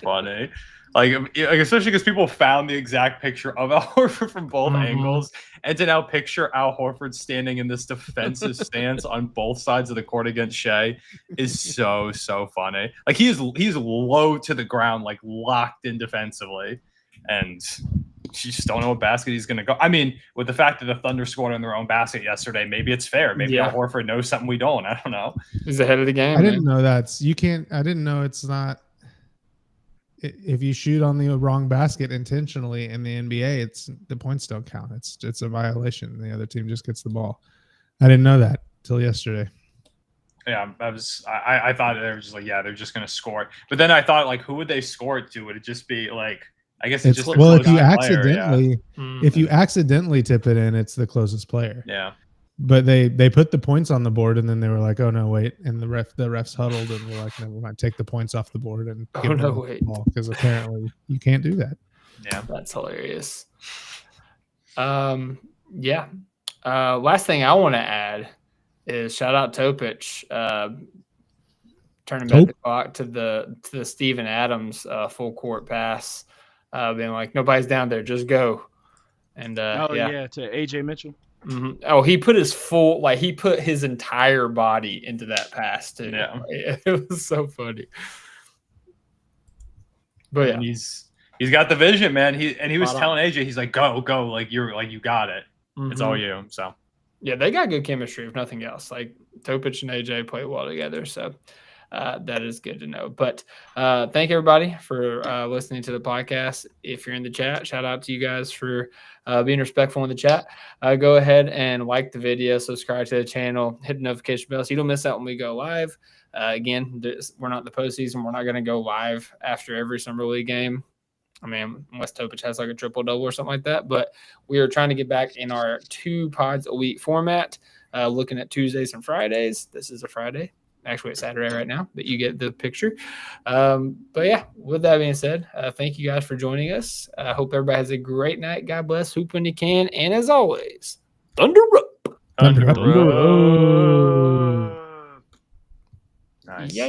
funny, like especially because people found the exact picture of Al Horford from both angles, and to now picture Al Horford standing in this defensive stance on both sides of the court against Shea is so funny. Like he's low to the ground, like locked in defensively. And you just don't know what basket he's going to go. I mean, with the fact that the Thunder scored on their own basket yesterday, maybe it's fair. Maybe Al Horford knows something we don't. I don't know. He's ahead of the game. I didn't know that. I didn't know it's not. If you shoot on the wrong basket intentionally in the NBA, the points don't count. It's a violation. The other team just gets the ball. I didn't know that till yesterday. Yeah, I thought they were just like, they're just going to score it. But then I thought, like, who would they score it to? Would it just be like, I guess it's just if you accidentally tip it in, it's the closest player. Yeah. But they put the points on the board and then they were like, oh no, wait. And the refs huddled and were like, never mind, take the points off the board and give them the ball, because apparently you can't do that. Yeah. That's hilarious. Last thing I want to add is shout out Topic, turning back the clock to the Steven Adams full court pass. Being like, nobody's down there, just go. And to AJ Mitchell. Oh, he put his entire body into that pass too. Yeah. It was so funny. But And he's got the vision, man. He was Spot telling AJ, he's like, go, like you got it. It's all Mhm. you. So Yeah, they got good chemistry, if nothing else. Like Topic and AJ play well together, so that is good to know. But thank everybody for listening to the podcast. If you're in the chat, shout out to you guys for being respectful in the chat. Go ahead and like the video, subscribe to the channel, hit the notification bell so you don't miss out when we go live. Again, we're not in the postseason. We're not going to go live after every Summer League game. I mean, unless Topic has like a triple-double or something like that. But we are trying to get back in our 2 pods a week format, looking at Tuesdays and Fridays. This is a Friday. Actually, it's Saturday right now, but you get the picture. But yeah, with that being said, thank you guys for joining us. I hope everybody has a great night. God bless. Hoop when you can. And as always, Thunder up. Thunder up. Thunder up. Nice. Yeah.